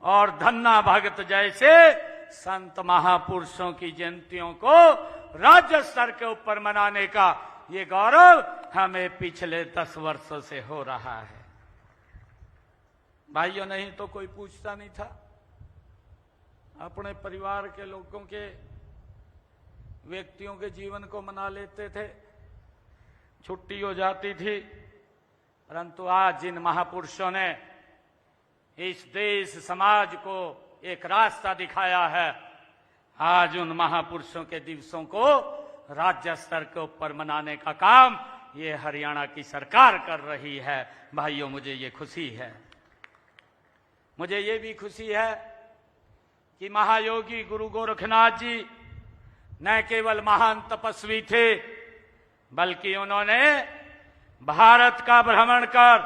और धन्ना भगत जैसे संत महापुरुषों की जयंतियों को राज्य स्तर के ऊपर मनाने का ये गौरव हमें पिछले 10 वर्षों से हो रहा है। भाइयों, नहीं तो कोई पूछता नहीं था, अपने परिवार के लोगों के व्यक्तियों के जीवन को मना लेते थे, छुट्टी हो जाती थी। परंतु आज जिन महापुरुषों ने इस देश समाज को एक रास्ता दिखाया है, आज उन महापुरुषों के दिवसों को राज्य स्तर के ऊपर मनाने का काम ये हरियाणा की सरकार कर रही है। भाइयों, मुझे ये खुशी है। मुझे ये भी खुशी है कि महायोगी गुरु गोरखनाथ जी न केवल महान तपस्वी थे, बल्कि उन्होंने भारत का भ्रमण कर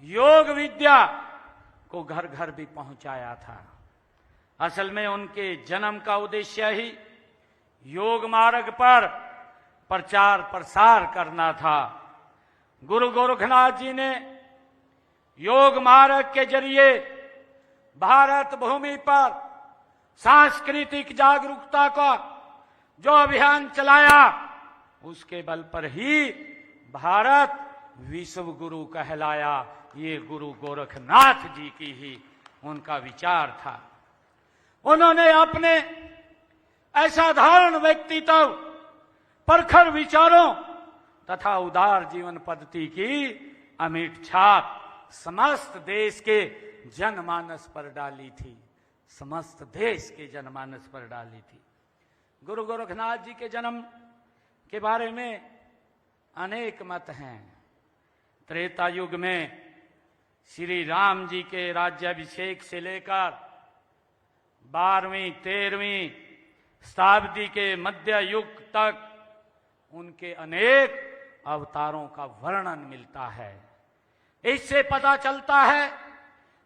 योग विद्या को घर घर भी पहुंचाया था। असल में उनके जन्म का उद्देश्य ही योग मार्ग पर प्रचार प्रसार करना था। गुरु गोरखनाथ जी ने योग मार्ग के जरिए भारत भूमि पर सांस्कृतिक जागरूकता का जो अभियान चलाया, उसके बल पर ही भारत विश्व गुरु कहलाया। ये गुरु गोरखनाथ जी की ही उनका विचार था। उन्होंने अपने असाधारण व्यक्तित्व, प्रखर विचारों तथा उदार जीवन पद्धति की अमिट छाप समस्त देश के जनमानस पर डाली थी। समस्त देश के जनमानस पर डाली थी। गुरु गोरखनाथ जी के जन्म के बारे में अनेक मत हैं। त्रेता युग में श्री राम जी के राज्याभिषेक से लेकर 12वीं 13वीं शताब्दी के मध्य युग तक उनके अनेक अवतारों का वर्णन मिलता है। इससे पता चलता है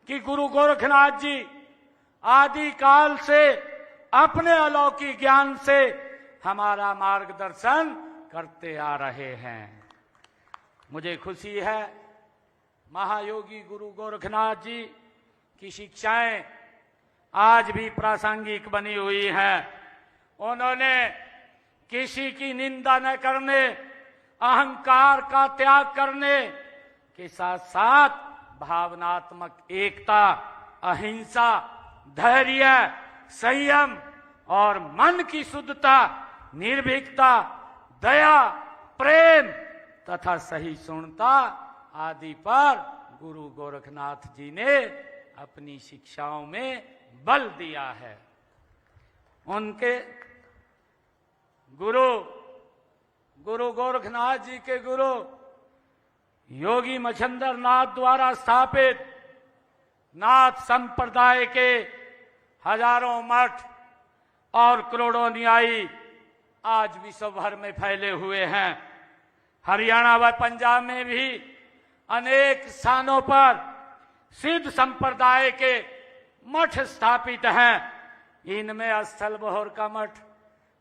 कि गुरु गोरखनाथ जी आदि काल से अपने अलौकिक ज्ञान से हमारा मार्गदर्शन करते आ रहे हैं। मुझे खुशी है, महायोगी गुरु गोरखनाथ जी की शिक्षाएं आज भी प्रासंगिक बनी हुई हैं। उन्होंने किसी की निंदा न करने, अहंकार का त्याग करने के साथ साथ भावनात्मक एकता, अहिंसा, धैर्य, संयम और मन की शुद्धता, निर्भीकता, दया, प्रेम तथा सहिष्णुता आदि पर गुरु गोरखनाथ जी ने अपनी शिक्षाओं में बल दिया है। उनके गुरु गोरखनाथ जी के गुरु योगी मच्छंदर नाथ द्वारा स्थापित नाथ संप्रदाय के हजारों मठ और करोड़ों अनुयायी आज विश्व भर में फैले हुए हैं। हरियाणा व पंजाब में भी अनेक स्थानों पर सिद्ध संप्रदाय के मठ स्थापित हैं। इनमें स्थल बहोर का मठ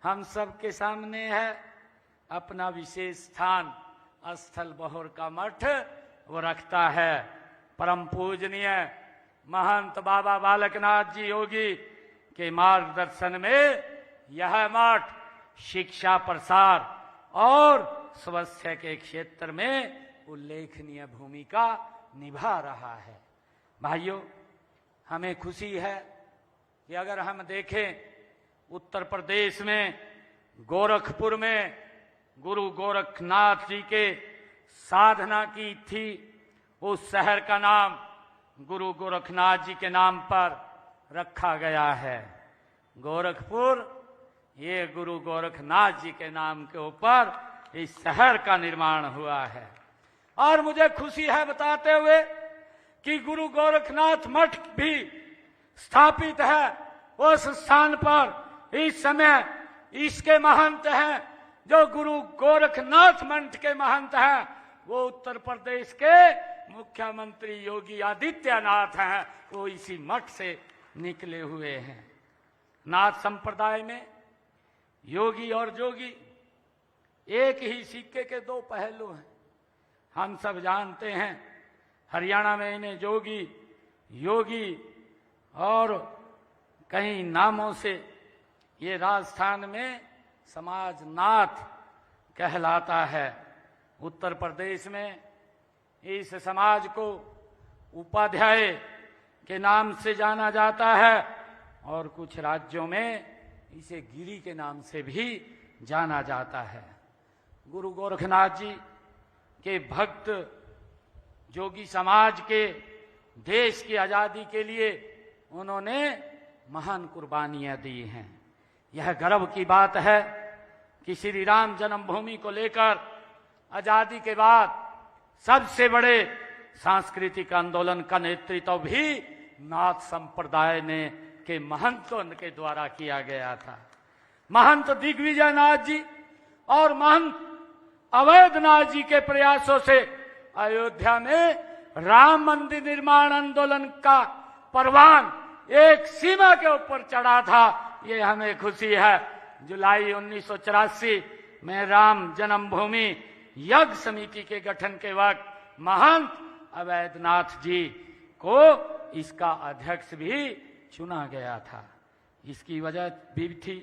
हम सब के सामने है। अपना विशेष स्थान स्थल बहोर का मठ वो रखता है। परम पूजनीय महंत बाबा बालकनाथ जी योगी के मार्गदर्शन में यह मठ शिक्षा प्रसार और स्वास्थ्य के क्षेत्र में उल्लेखनीय भूमिका निभा रहा है। भाइयों, हमें खुशी है कि अगर हम देखें उत्तर प्रदेश में गोरखपुर में गुरु गोरखनाथ जी के साधना की थी, उस शहर का नाम गुरु गोरखनाथ जी के नाम पर रखा गया है। गोरखपुर, ये गुरु गोरखनाथ जी के नाम के ऊपर इस शहर का निर्माण हुआ है। और मुझे खुशी है बताते हुए कि गुरु गोरखनाथ मठ भी स्थापित है उस स्थान पर। इस समय इसके महंत हैं, जो गुरु गोरखनाथ मठ के महंत हैं, वो उत्तर प्रदेश के मुख्यमंत्री योगी आदित्यनाथ हैं। वो इसी मठ से निकले हुए हैं। नाथ संप्रदाय में योगी और जोगी एक ही सिक्के के दो पहलू हैं। हम सब जानते हैं, हरियाणा में इन्हें जोगी, योगी और कई नामों से, ये राजस्थान में समाजनाथ कहलाता है। उत्तर प्रदेश में इस समाज को उपाध्याय के नाम से जाना जाता है और कुछ राज्यों में इसे गिरी के नाम से भी जाना जाता है। गुरु गोरखनाथ जी के भक्त जोगी समाज के देश की आजादी के लिए उन्होंने महान कुर्बानियां दी हैं। यह गर्व की बात है कि श्री राम जन्मभूमि को लेकर आजादी के बाद सबसे बड़े सांस्कृतिक आंदोलन का नेतृत्व भी नाथ संप्रदाय ने के महंतों के द्वारा किया गया था। महंत दिग्विजय नाथ जी और महंत अवैधनाथ जी के प्रयासों से अयोध्या में राम मंदिर निर्माण आंदोलन का परवान एक सीमा के ऊपर चढ़ा था। ये हमें खुशी है। जुलाई 1984 में राम जन्मभूमि यज्ञ समिति के गठन के वक्त महंत अवैधनाथ जी को इसका अध्यक्ष भी चुना गया था। इसकी वजह भी थी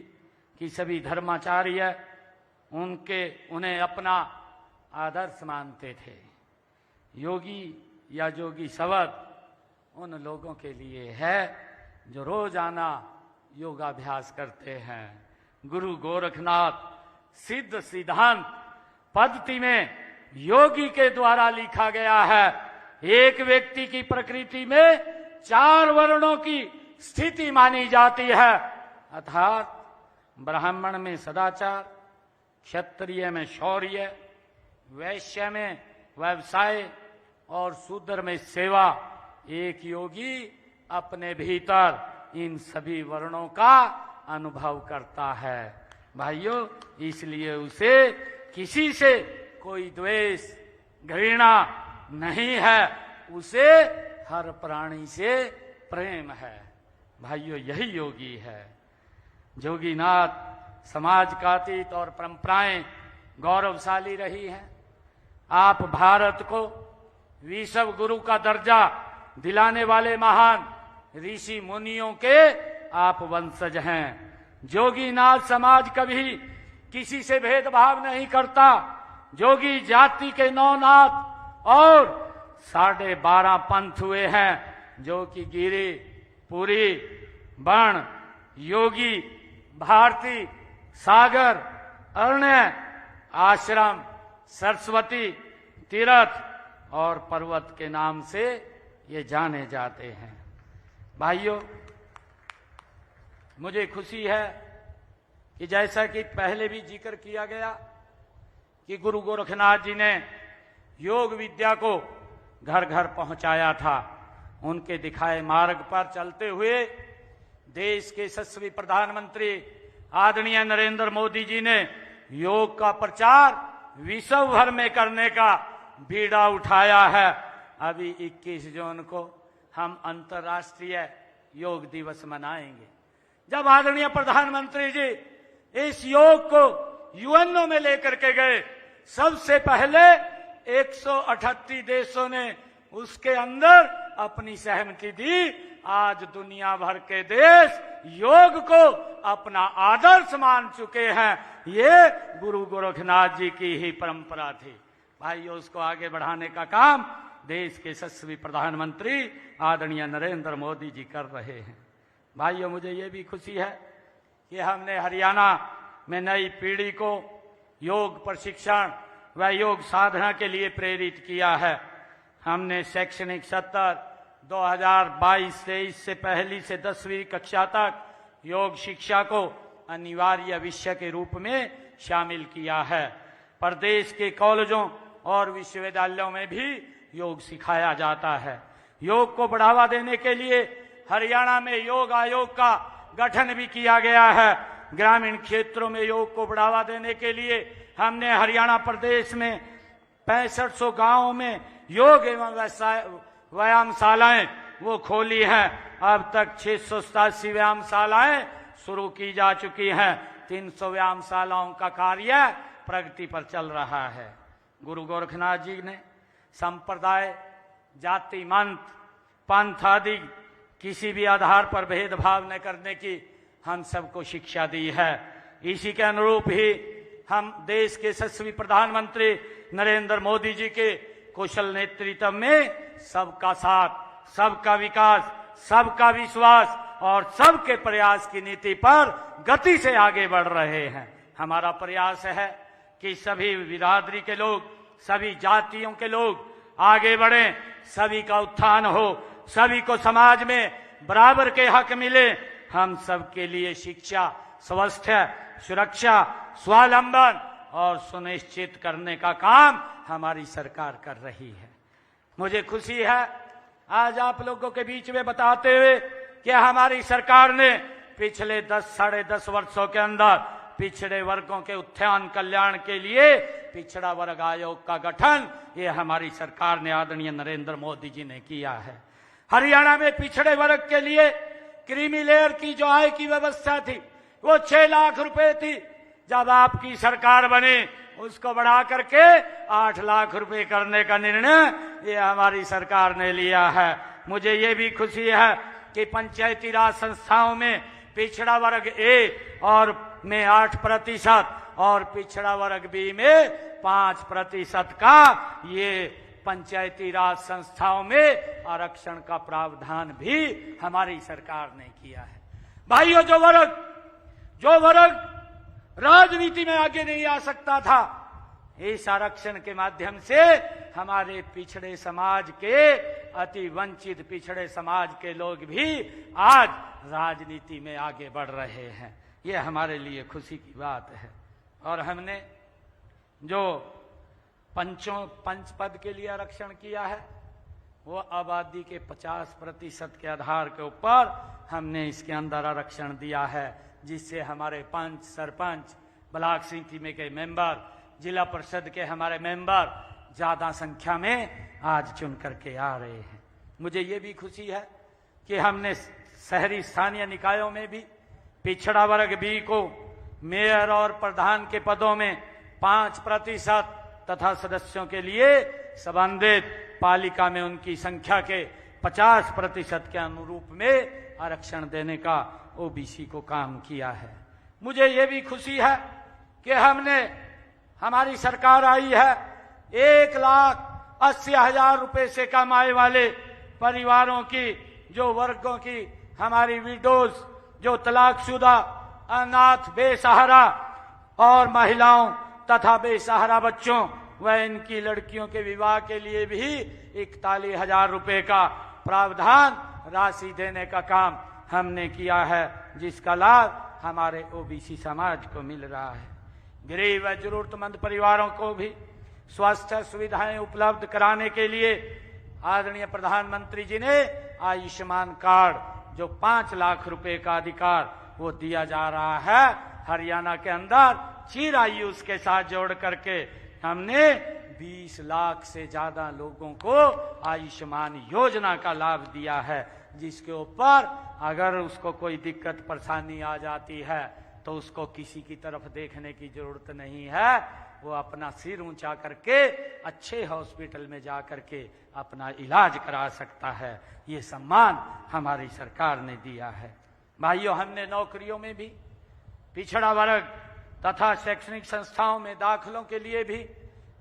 कि सभी धर्माचार्य उन्हें अपना आदर्श मानते थे। योगी या जोगी शब्द उन लोगों के लिए है जो रोजाना योगाभ्यास करते हैं। गुरु गोरखनाथ सिद्ध सिद्धांत पद्धति में योगी के द्वारा लिखा गया है। एक व्यक्ति की प्रकृति में 4 वर्णों की स्थिति मानी जाती है, अर्थात ब्राह्मण में सदाचार, क्षत्रिय में शौर्य, वैश्य में व्यवसाय और शूद्र में सेवा। एक योगी अपने भीतर इन सभी वर्णों का अनुभव करता है। भाइयों, इसलिए उसे किसी से कोई द्वेष घृणा नहीं है, उसे हर प्राणी से प्रेम है। भाइयों, यही योगी है। जोगीनाथ समाज का अतीत और परंपराएं गौरवशाली रही हैं। आप भारत को विश्व गुरु का दर्जा दिलाने वाले महान ऋषि मुनियों के आप वंशज हैं। जोगीनाथ समाज कभी किसी से भेदभाव नहीं करता। जोगी जाति के 9 नाथ और 12.5 पंथ हुए हैं, जो कि गिरि, पुरी, बण, योगी, भारती, सागर, अरण्य, आश्रम, सरस्वती, तीर्थ और पर्वत के नाम से ये जाने जाते हैं। भाइयों, मुझे खुशी है कि जैसा कि पहले भी जिक्र किया गया कि गुरु गोरखनाथ जी ने योग विद्या को घर घर पहुंचाया था। उनके दिखाए मार्ग पर चलते हुए देश के यशस्वी प्रधानमंत्री आदरणीय नरेंद्र मोदी जी ने योग का प्रचार विश्व भर में करने का बीड़ा उठाया है। अभी 21 जून को हम अंतर्राष्ट्रीय योग दिवस मनाएंगे। जब आदरणीय प्रधानमंत्री जी इस योग को यूएनओ में लेकर के गए, सबसे पहले 138 देशों ने उसके अंदर अपनी सहमति दी। आज दुनिया भर के देश योग को अपना आदर्श मान चुके हैं। ये गुरु गोरखनाथ जी की ही परंपरा थी। भाइयों, उसको आगे बढ़ाने का काम देश के यशस्वी प्रधानमंत्री आदरणीय नरेंद्र मोदी जी कर रहे हैं। भाइयों, मुझे ये भी खुशी है कि हमने हरियाणा में नई पीढ़ी को योग प्रशिक्षण व योग साधना के लिए प्रेरित किया है। हमने शैक्षणिक सत्र 2022-23 से पहली से 10वीं कक्षा तक योग शिक्षा को अनिवार्य विषय के रूप में शामिल किया है। प्रदेश के कॉलेजों और विश्वविद्यालयों में भी योग सिखाया जाता है। योग को बढ़ावा देने के लिए हरियाणा में योग आयोग का गठन भी किया गया है। ग्रामीण क्षेत्रों में योग को बढ़ावा देने के लिए हमने हरियाणा प्रदेश में 6500 गांवों में योग एवं व्यायामशालाएं वो खोली हैं। अब तक 687 व्यायामशालाएं शुरू की जा चुकी हैं। 300 व्यायामशालाओं का कार्य प्रगति पर चल रहा है। गुरु गोरखनाथ जी ने संप्रदाय, जाति, पंथ आदि किसी भी आधार पर भेदभाव न करने की हम सबको शिक्षा दी है। इसी के अनुरूप ही हम देश के यशस्वी प्रधानमंत्री नरेंद्र मोदी जी के कुशल नेतृत्व में सबका साथ, सबका विकास, सबका विश्वास और सबके प्रयास की नीति पर गति से आगे बढ़ रहे हैं। हमारा प्रयास है कि सभी बिरादरी के लोग, सभी जातियों के लोग आगे बढ़ें, सभी का उत्थान हो, सभी को समाज में बराबर के हक मिले। हम सबके लिए शिक्षा, स्वास्थ्य, सुरक्षा, स्वावलंबन और सुनिश्चित करने का काम हमारी सरकार कर रही है। मुझे खुशी है आज आप लोगों के बीच में बताते हुए कि हमारी सरकार ने पिछले 10-साढ़े 10 वर्षों के अंदर पिछड़े वर्गों के उत्थान कल्याण के लिए पिछड़ा वर्ग आयोग का गठन ये हमारी सरकार ने आदरणीय नरेंद्र मोदी जी ने किया है। हरियाणा में पिछड़े वर्ग के लिए क्रीमी लेयर की जो आय की व्यवस्था थी वो 6 लाख रुपए थी। जब आपकी सरकार बनी उसको बढ़ा करके 8 लाख रुपए करने का निर्णय ये हमारी सरकार ने लिया है। मुझे ये भी खुशी है कि पंचायती राज संस्थाओं में पिछड़ा वर्ग ए और में 8% और पिछड़ा वर्ग बी में 5% का ये पंचायती राज संस्थाओं में आरक्षण का प्रावधान भी हमारी सरकार ने किया है। भाइयों, जो वर्ग राजनीति में आगे नहीं आ सकता था, इस आरक्षण के माध्यम से हमारे पिछड़े समाज के, अति वंचित पिछड़े समाज के लोग भी आज राजनीति में आगे बढ़ रहे हैं। ये हमारे लिए खुशी की बात है। और हमने जो पंच पद के लिए आरक्षण किया है वो आबादी के 50% के आधार के ऊपर हमने इसके अंदर आरक्षण दिया है, जिससे हमारे पंच, सरपंच, ब्लॉक समिति में के मेंबर, जिला परिषद के हमारे मेंबर ज्यादा संख्या में आज चुन करके आ रहे हैं। मुझे ये भी खुशी है कि हमने शहरी स्थानीय निकायों में भी पिछड़ा वर्ग बी को मेयर और प्रधान के पदों में 5% तथा सदस्यों के लिए संबंधित पालिका में उनकी संख्या के 50% के अनुरूप में आरक्षण देने का ओबीसी को काम किया है। मुझे ये भी खुशी है कि हमारी सरकार आई है 1,80,000 रुपए से कम आय वाले परिवारों की, जो वर्गों की हमारी विडोज, जो तलाकशुदा, अनाथ, बेसहारा और महिलाओं तथा बेसहारा बच्चों व इनकी लड़कियों के विवाह के लिए भी 41,000 रुपए का प्रावधान राशि देने का काम हमने किया है, जिसका लाभ हमारे ओबीसी समाज को मिल रहा है। गरीब व जरूरतमंद परिवारों को भी स्वास्थ्य सुविधाएं उपलब्ध कराने के लिए आदरणीय प्रधानमंत्री जी ने आयुष्मान कार्ड, जो 5 लाख रुपए का अधिकार वो दिया जा रहा है, हरियाणा के अंदर चिरायुष के साथ जोड़ करके हमने 20 लाख से ज्यादा लोगों को आयुष्मान योजना का लाभ दिया है, जिसके ऊपर अगर उसको कोई दिक्कत परेशानी आ जाती है तो उसको किसी की तरफ देखने की जरूरत नहीं है। वो अपना सिर ऊंचा करके अच्छे हॉस्पिटल में जा करके अपना इलाज करा सकता है। ये सम्मान हमारी सरकार ने दिया है। भाइयों, हमने नौकरियों में भी पिछड़ा वर्ग तथा शैक्षणिक संस्थाओं में दाखिलों के लिए भी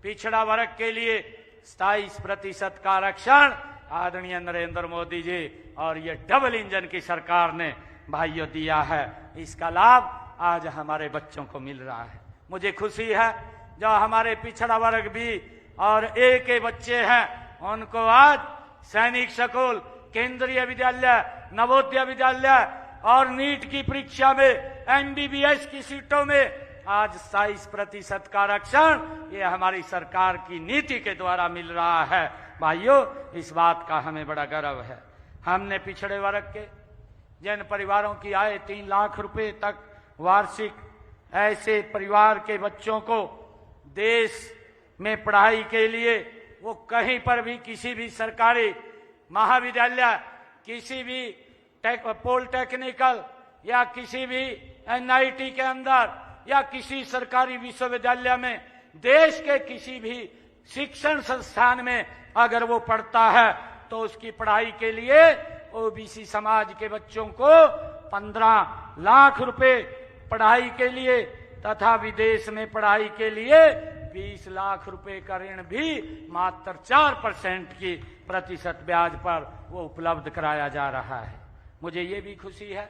पिछड़ा वर्ग के लिए 27% का आरक्षण आदरणीय नरेंद्र मोदी जी और ये डबल इंजन की सरकार ने भाइयों दिया है। इसका लाभ आज हमारे बच्चों को मिल रहा है। मुझे खुशी है जो हमारे पिछड़ा वर्ग भी और ए के बच्चे हैं, उनको आज सैनिक स्कूल, केंद्रीय विद्यालय, नवोदय विद्यालय और नीट की परीक्षा में, एमबीबीएस की सीटों में आज 27% का आरक्षण ये हमारी सरकार की नीति के द्वारा मिल रहा है। भाइयों, इस बात का हमें बड़ा गर्व है। हमने पिछड़े वर्ग के जिन परिवारों की आय 3 लाख रुपए तक वार्षिक, ऐसे परिवार के बच्चों को देश में पढ़ाई के लिए वो कहीं पर भी किसी भी सरकारी महाविद्यालय, किसी भी पॉलिटेक्निकल या किसी भी एनआईटी के अंदर या किसी सरकारी विश्वविद्यालय में, देश के किसी भी शिक्षण संस्थान में अगर वो पढ़ता है तो उसकी पढ़ाई के लिए ओबीसी समाज के बच्चों को 15 लाख रुपए पढ़ाई के लिए तथा विदेश में पढ़ाई के लिए 20 लाख रुपए का ऋण भी मात्र 4% की प्रतिशत ब्याज पर वो उपलब्ध कराया जा रहा है। मुझे ये भी खुशी है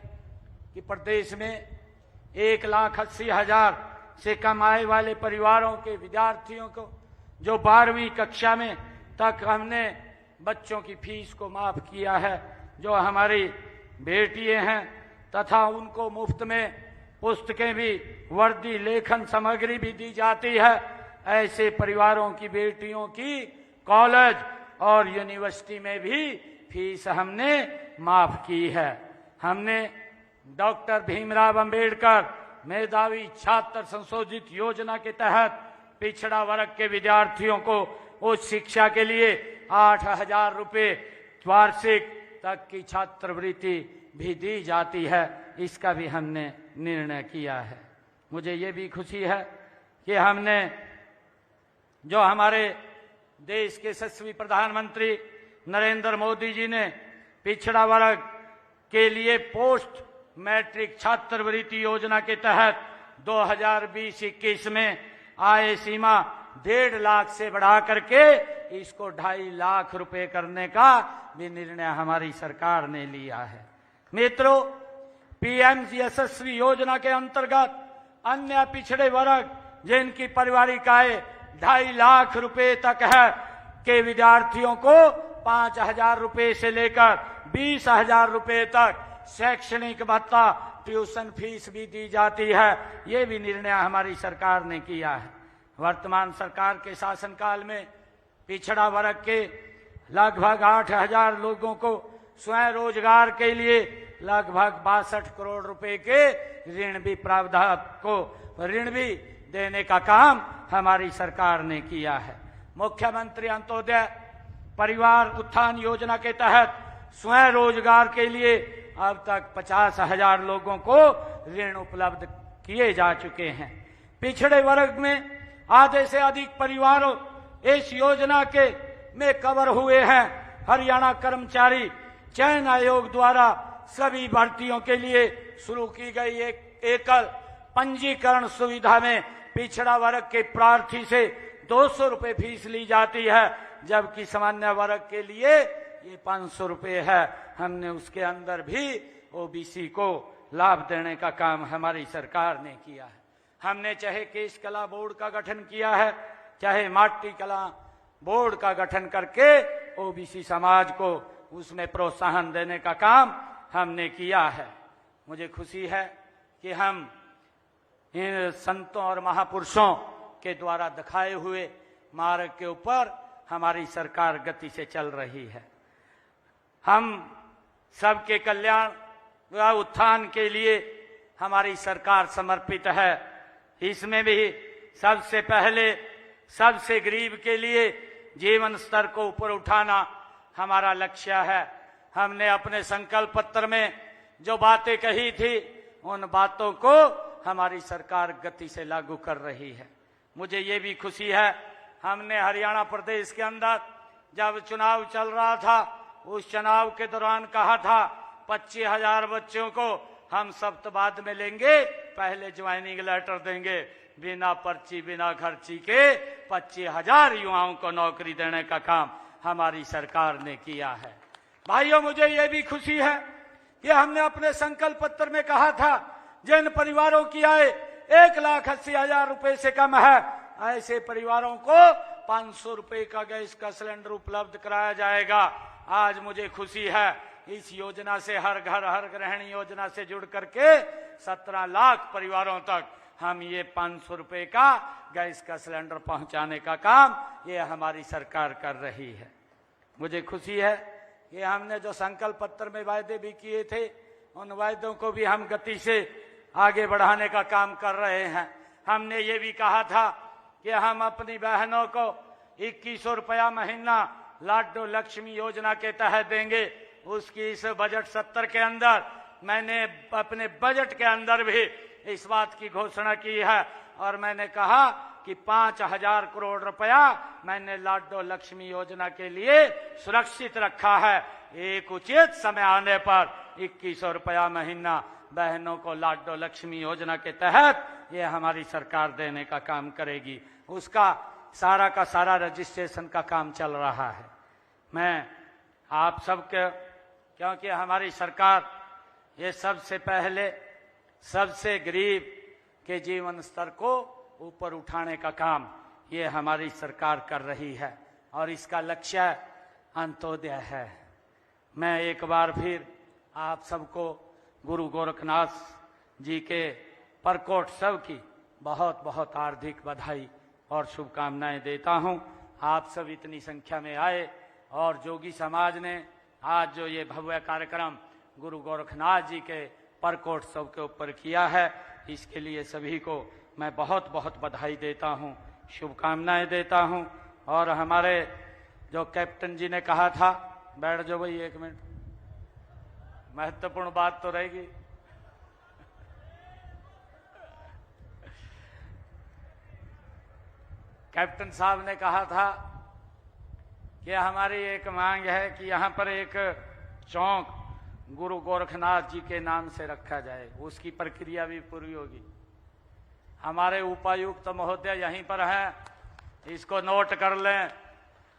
कि प्रदेश में 1,80,000 से कम आय वाले परिवारों के विद्यार्थियों को जो 12वीं कक्षा में तक हमने बच्चों की फीस को माफ किया है, जो हमारी बेटियां हैं तथा उनको मुफ्त में पुस्तकें भी, वर्दी, लेखन सामग्री भी दी जाती है। ऐसे परिवारों की बेटियों की कॉलेज और यूनिवर्सिटी में भी फीस हमने माफ की है। हमने डॉक्टर भीमराव अंबेडकर मेधावी छात्र संशोधित योजना के तहत पिछड़ा वर्ग के विद्यार्थियों को उच्च शिक्षा के लिए 8,000 रुपए वार्षिक तक की छात्रवृत्ति भी दी जाती है। इसका भी हमने निर्णय किया है। मुझे ये भी खुशी है कि हमने, जो हमारे देश के यशस्वी प्रधानमंत्री नरेंद्र मोदी जी ने पिछड़ा वर्ग के लिए पोस्ट मैट्रिक छात्रवृत्ति योजना के तहत 2020-21 में आय सीमा 1.5 लाख से बढ़ा करके इसको 2.5 लाख रुपए करने का भी निर्णय हमारी सरकार ने लिया है। मित्रों, पीएम यशस्वी योजना के अंतर्गत अन्य पिछड़े वर्ग जिनकी पारिवारिक आय 2.5 लाख रुपए तक है के विद्यार्थियों को 5,000 रुपए से लेकर 20,000 रुपए तक शैक्षणिक भत्ता, ट्यूशन फीस भी दी जाती है। ये भी निर्णय हमारी सरकार ने किया है। वर्तमान सरकार के शासनकाल में पिछड़ा वर्ग के लगभग 8,000 लोगों को स्वयं रोजगार के लिए लगभग 62 करोड़ रुपए के ऋण भी प्रावधान को ऋण भी देने का काम हमारी सरकार ने किया है। मुख्यमंत्री अंत्योदय परिवार उत्थान योजना के तहत स्वयं रोजगार के लिए अब तक 50,000 लोगों को ऋण उपलब्ध किए जा चुके हैं। पिछड़े वर्ग में आधे से अधिक परिवारों इस योजना के में कवर हुए हैं। हरियाणा कर्मचारी चयन आयोग द्वारा सभी भर्तियों के लिए शुरू की गई एक एकल पंजीकरण सुविधा में पिछड़ा वर्ग के प्रार्थी से 200 रुपए फीस ली जाती है, जबकि सामान्य वर्ग के लिए ये 500 रुपए है। हमने उसके अंदर भी ओबीसी को लाभ देने का काम हमारी सरकार ने किया है। हमने चाहे केश कला बोर्ड का गठन किया है, चाहे माटी कला बोर्ड का गठन करके ओबीसी समाज को उसमें प्रोत्साहन देने का काम हमने किया है। मुझे खुशी है कि हम इन संतों और महापुरुषों के द्वारा दिखाए हुए मार्ग के ऊपर हमारी सरकार गति से चल रही है। हम सबके कल्याण व उत्थान के लिए हमारी सरकार समर्पित है। इसमें भी सबसे पहले सबसे गरीब के लिए जीवन स्तर को ऊपर उठाना हमारा लक्ष्य है। हमने अपने संकल्प पत्र में जो बातें कही थी, उन बातों को हमारी सरकार गति से लागू कर रही है। मुझे ये भी खुशी है, हमने हरियाणा प्रदेश के अंदर जब चुनाव चल रहा था, उस चुनाव के दौरान कहा था 25,000 बच्चों को हम सप्तवाद में लेंगे, पहले ज्वाइनिंग लेटर देंगे, बिना पर्ची बिना खर्ची के 25,000 युवाओं को नौकरी देने का काम हमारी सरकार ने किया है। भाइयों, मुझे ये भी खुशी है कि हमने अपने संकल्प पत्र में कहा था जिन परिवारों की आय 1,80,000 रुपए से कम है ऐसे परिवारों को 500 रुपए का गैस का सिलेंडर उपलब्ध कराया जाएगा। आज मुझे खुशी है, इस योजना से हर घर हर गृहिणी योजना से जुड़ करके 17 लाख परिवारों तक हम ये 500 रुपए का गैस का सिलेंडर पहुंचाने का काम ये हमारी सरकार कर रही है। मुझे खुशी है कि हमने जो संकल्प पत्र में वायदे भी किए थे, उन वायदों को भी हम गति से आगे बढ़ाने का काम कर रहे हैं। हमने ये भी कहा था कि हम अपनी बहनों को 2100 रुपया महीना लाडो लक्ष्मी योजना के तहत देंगे। उसकी इस बजट सत्र के अंदर मैंने अपने बजट के अंदर भी इस बात की घोषणा की है और मैंने कहा कि 5000 करोड़ रुपया मैंने लाडो लक्ष्मी योजना के लिए सुरक्षित रखा है। एक उचित समय आने पर 2100 रुपया महीना बहनों को लाडो लक्ष्मी योजना के तहत ये हमारी सरकार देने का काम करेगी। उसका सारा का सारा रजिस्ट्रेशन का काम चल रहा है। मैं आप सबके, क्योंकि हमारी सरकार ये सबसे पहले सबसे गरीब के जीवन स्तर को ऊपर उठाने का काम ये हमारी सरकार कर रही है और इसका लक्ष्य अंत्योदय है। मैं एक बार फिर आप सबको गुरु गोरखनाथ जी के प्रकोत्सव की बहुत बहुत हार्दिक बधाई और शुभकामनाएं देता हूं। आप सब इतनी संख्या में आए और जोगी समाज ने आज जो ये भव्य कार्यक्रम गुरु गोरखनाथ जी के प्रकोत्सव के ऊपर किया है, इसके लिए सभी को मैं बहुत बहुत बधाई देता हूं, शुभकामनाएं देता हूं। और हमारे जो कैप्टन जी ने कहा था, बैठ जाओ भाई 1 मिनट, महत्वपूर्ण बात तो रहेगी। कैप्टन साहब ने कहा था कि हमारी एक मांग है कि यहाँ पर एक चौक गुरु गोरखनाथ जी के नाम से रखा जाए। उसकी प्रक्रिया भी पूरी होगी। हमारे उपायुक्त महोदय यहीं पर हैं, इसको नोट कर लें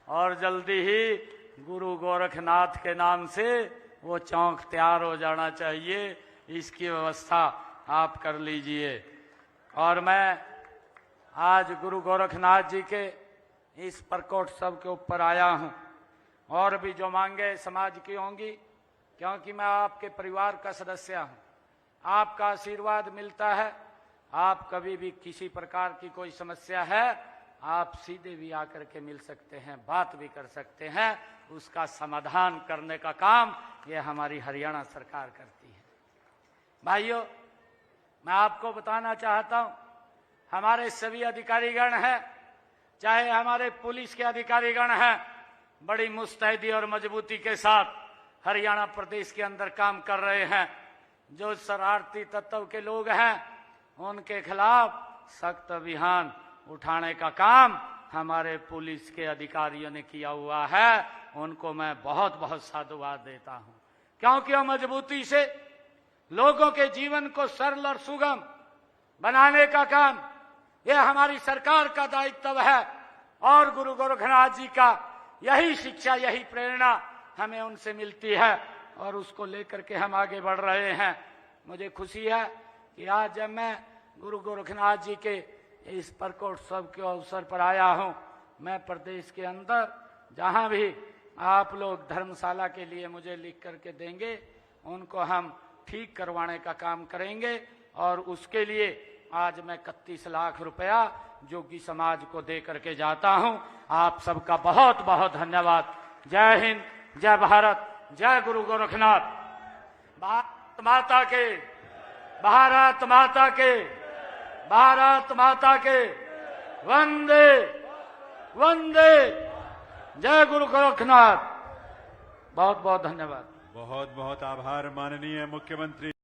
और जल्दी ही गुरु गोरखनाथ के नाम से वो चौक तैयार हो जाना चाहिए। इसकी व्यवस्था आप कर लीजिए। और मैं आज गुरु गोरखनाथ जी के इस प्रकोत्सव के ऊपर आया हूं। और भी जो मांगे समाज की होंगी, क्योंकि मैं आपके परिवार का सदस्य हूं, आपका आशीर्वाद मिलता है। आप कभी भी किसी प्रकार की कोई समस्या है, आप सीधे भी आकर के मिल सकते हैं, बात भी कर सकते हैं। उसका समाधान करने का काम ये हमारी हरियाणा सरकार करती है। भाइयों, मैं आपको बताना चाहता हूं, हमारे सभी अधिकारीगण हैं, चाहे हमारे पुलिस के अधिकारीगण हैं, बड़ी मुस्तैदी और मजबूती के साथ हरियाणा प्रदेश के अंदर काम कर रहे हैं। जो शरारती तत्व के लोग हैं, उनके खिलाफ सख्त अभियान उठाने का काम हमारे पुलिस के अधिकारियों ने किया हुआ है। उनको मैं बहुत बहुत साधुवाद देता हूं, क्योंकि वो मजबूती से लोगों के जीवन को सरल और सुगम बनाने का काम यह हमारी सरकार का दायित्व है। और गुरु गोरखनाथ जी का यही शिक्षा, यही प्रेरणा हमें उनसे मिलती है और उसको लेकर के हम आगे बढ़ रहे हैं। मुझे खुशी है कि आज जब मैं गुरु गोरखनाथ जी के इस प्रकोत्सव के अवसर पर आया हूं, मैं प्रदेश के अंदर जहां भी आप लोग धर्मशाला के लिए मुझे लिख करके देंगे, उनको हम ठीक करवाने का काम करेंगे। और उसके लिए आज मैं 31 लाख रुपया जोगी समाज को दे करके जाता हूं। आप सबका बहुत बहुत धन्यवाद। जय हिंद, जय भारत, जय गुरु गोरखनाथ। भारत माता के, भारत माता के, भारत माता के, वंदे वंदे, जय गुरु गोरखनाथ। बहुत बहुत धन्यवाद। बहुत बहुत आभार माननीय मुख्यमंत्री।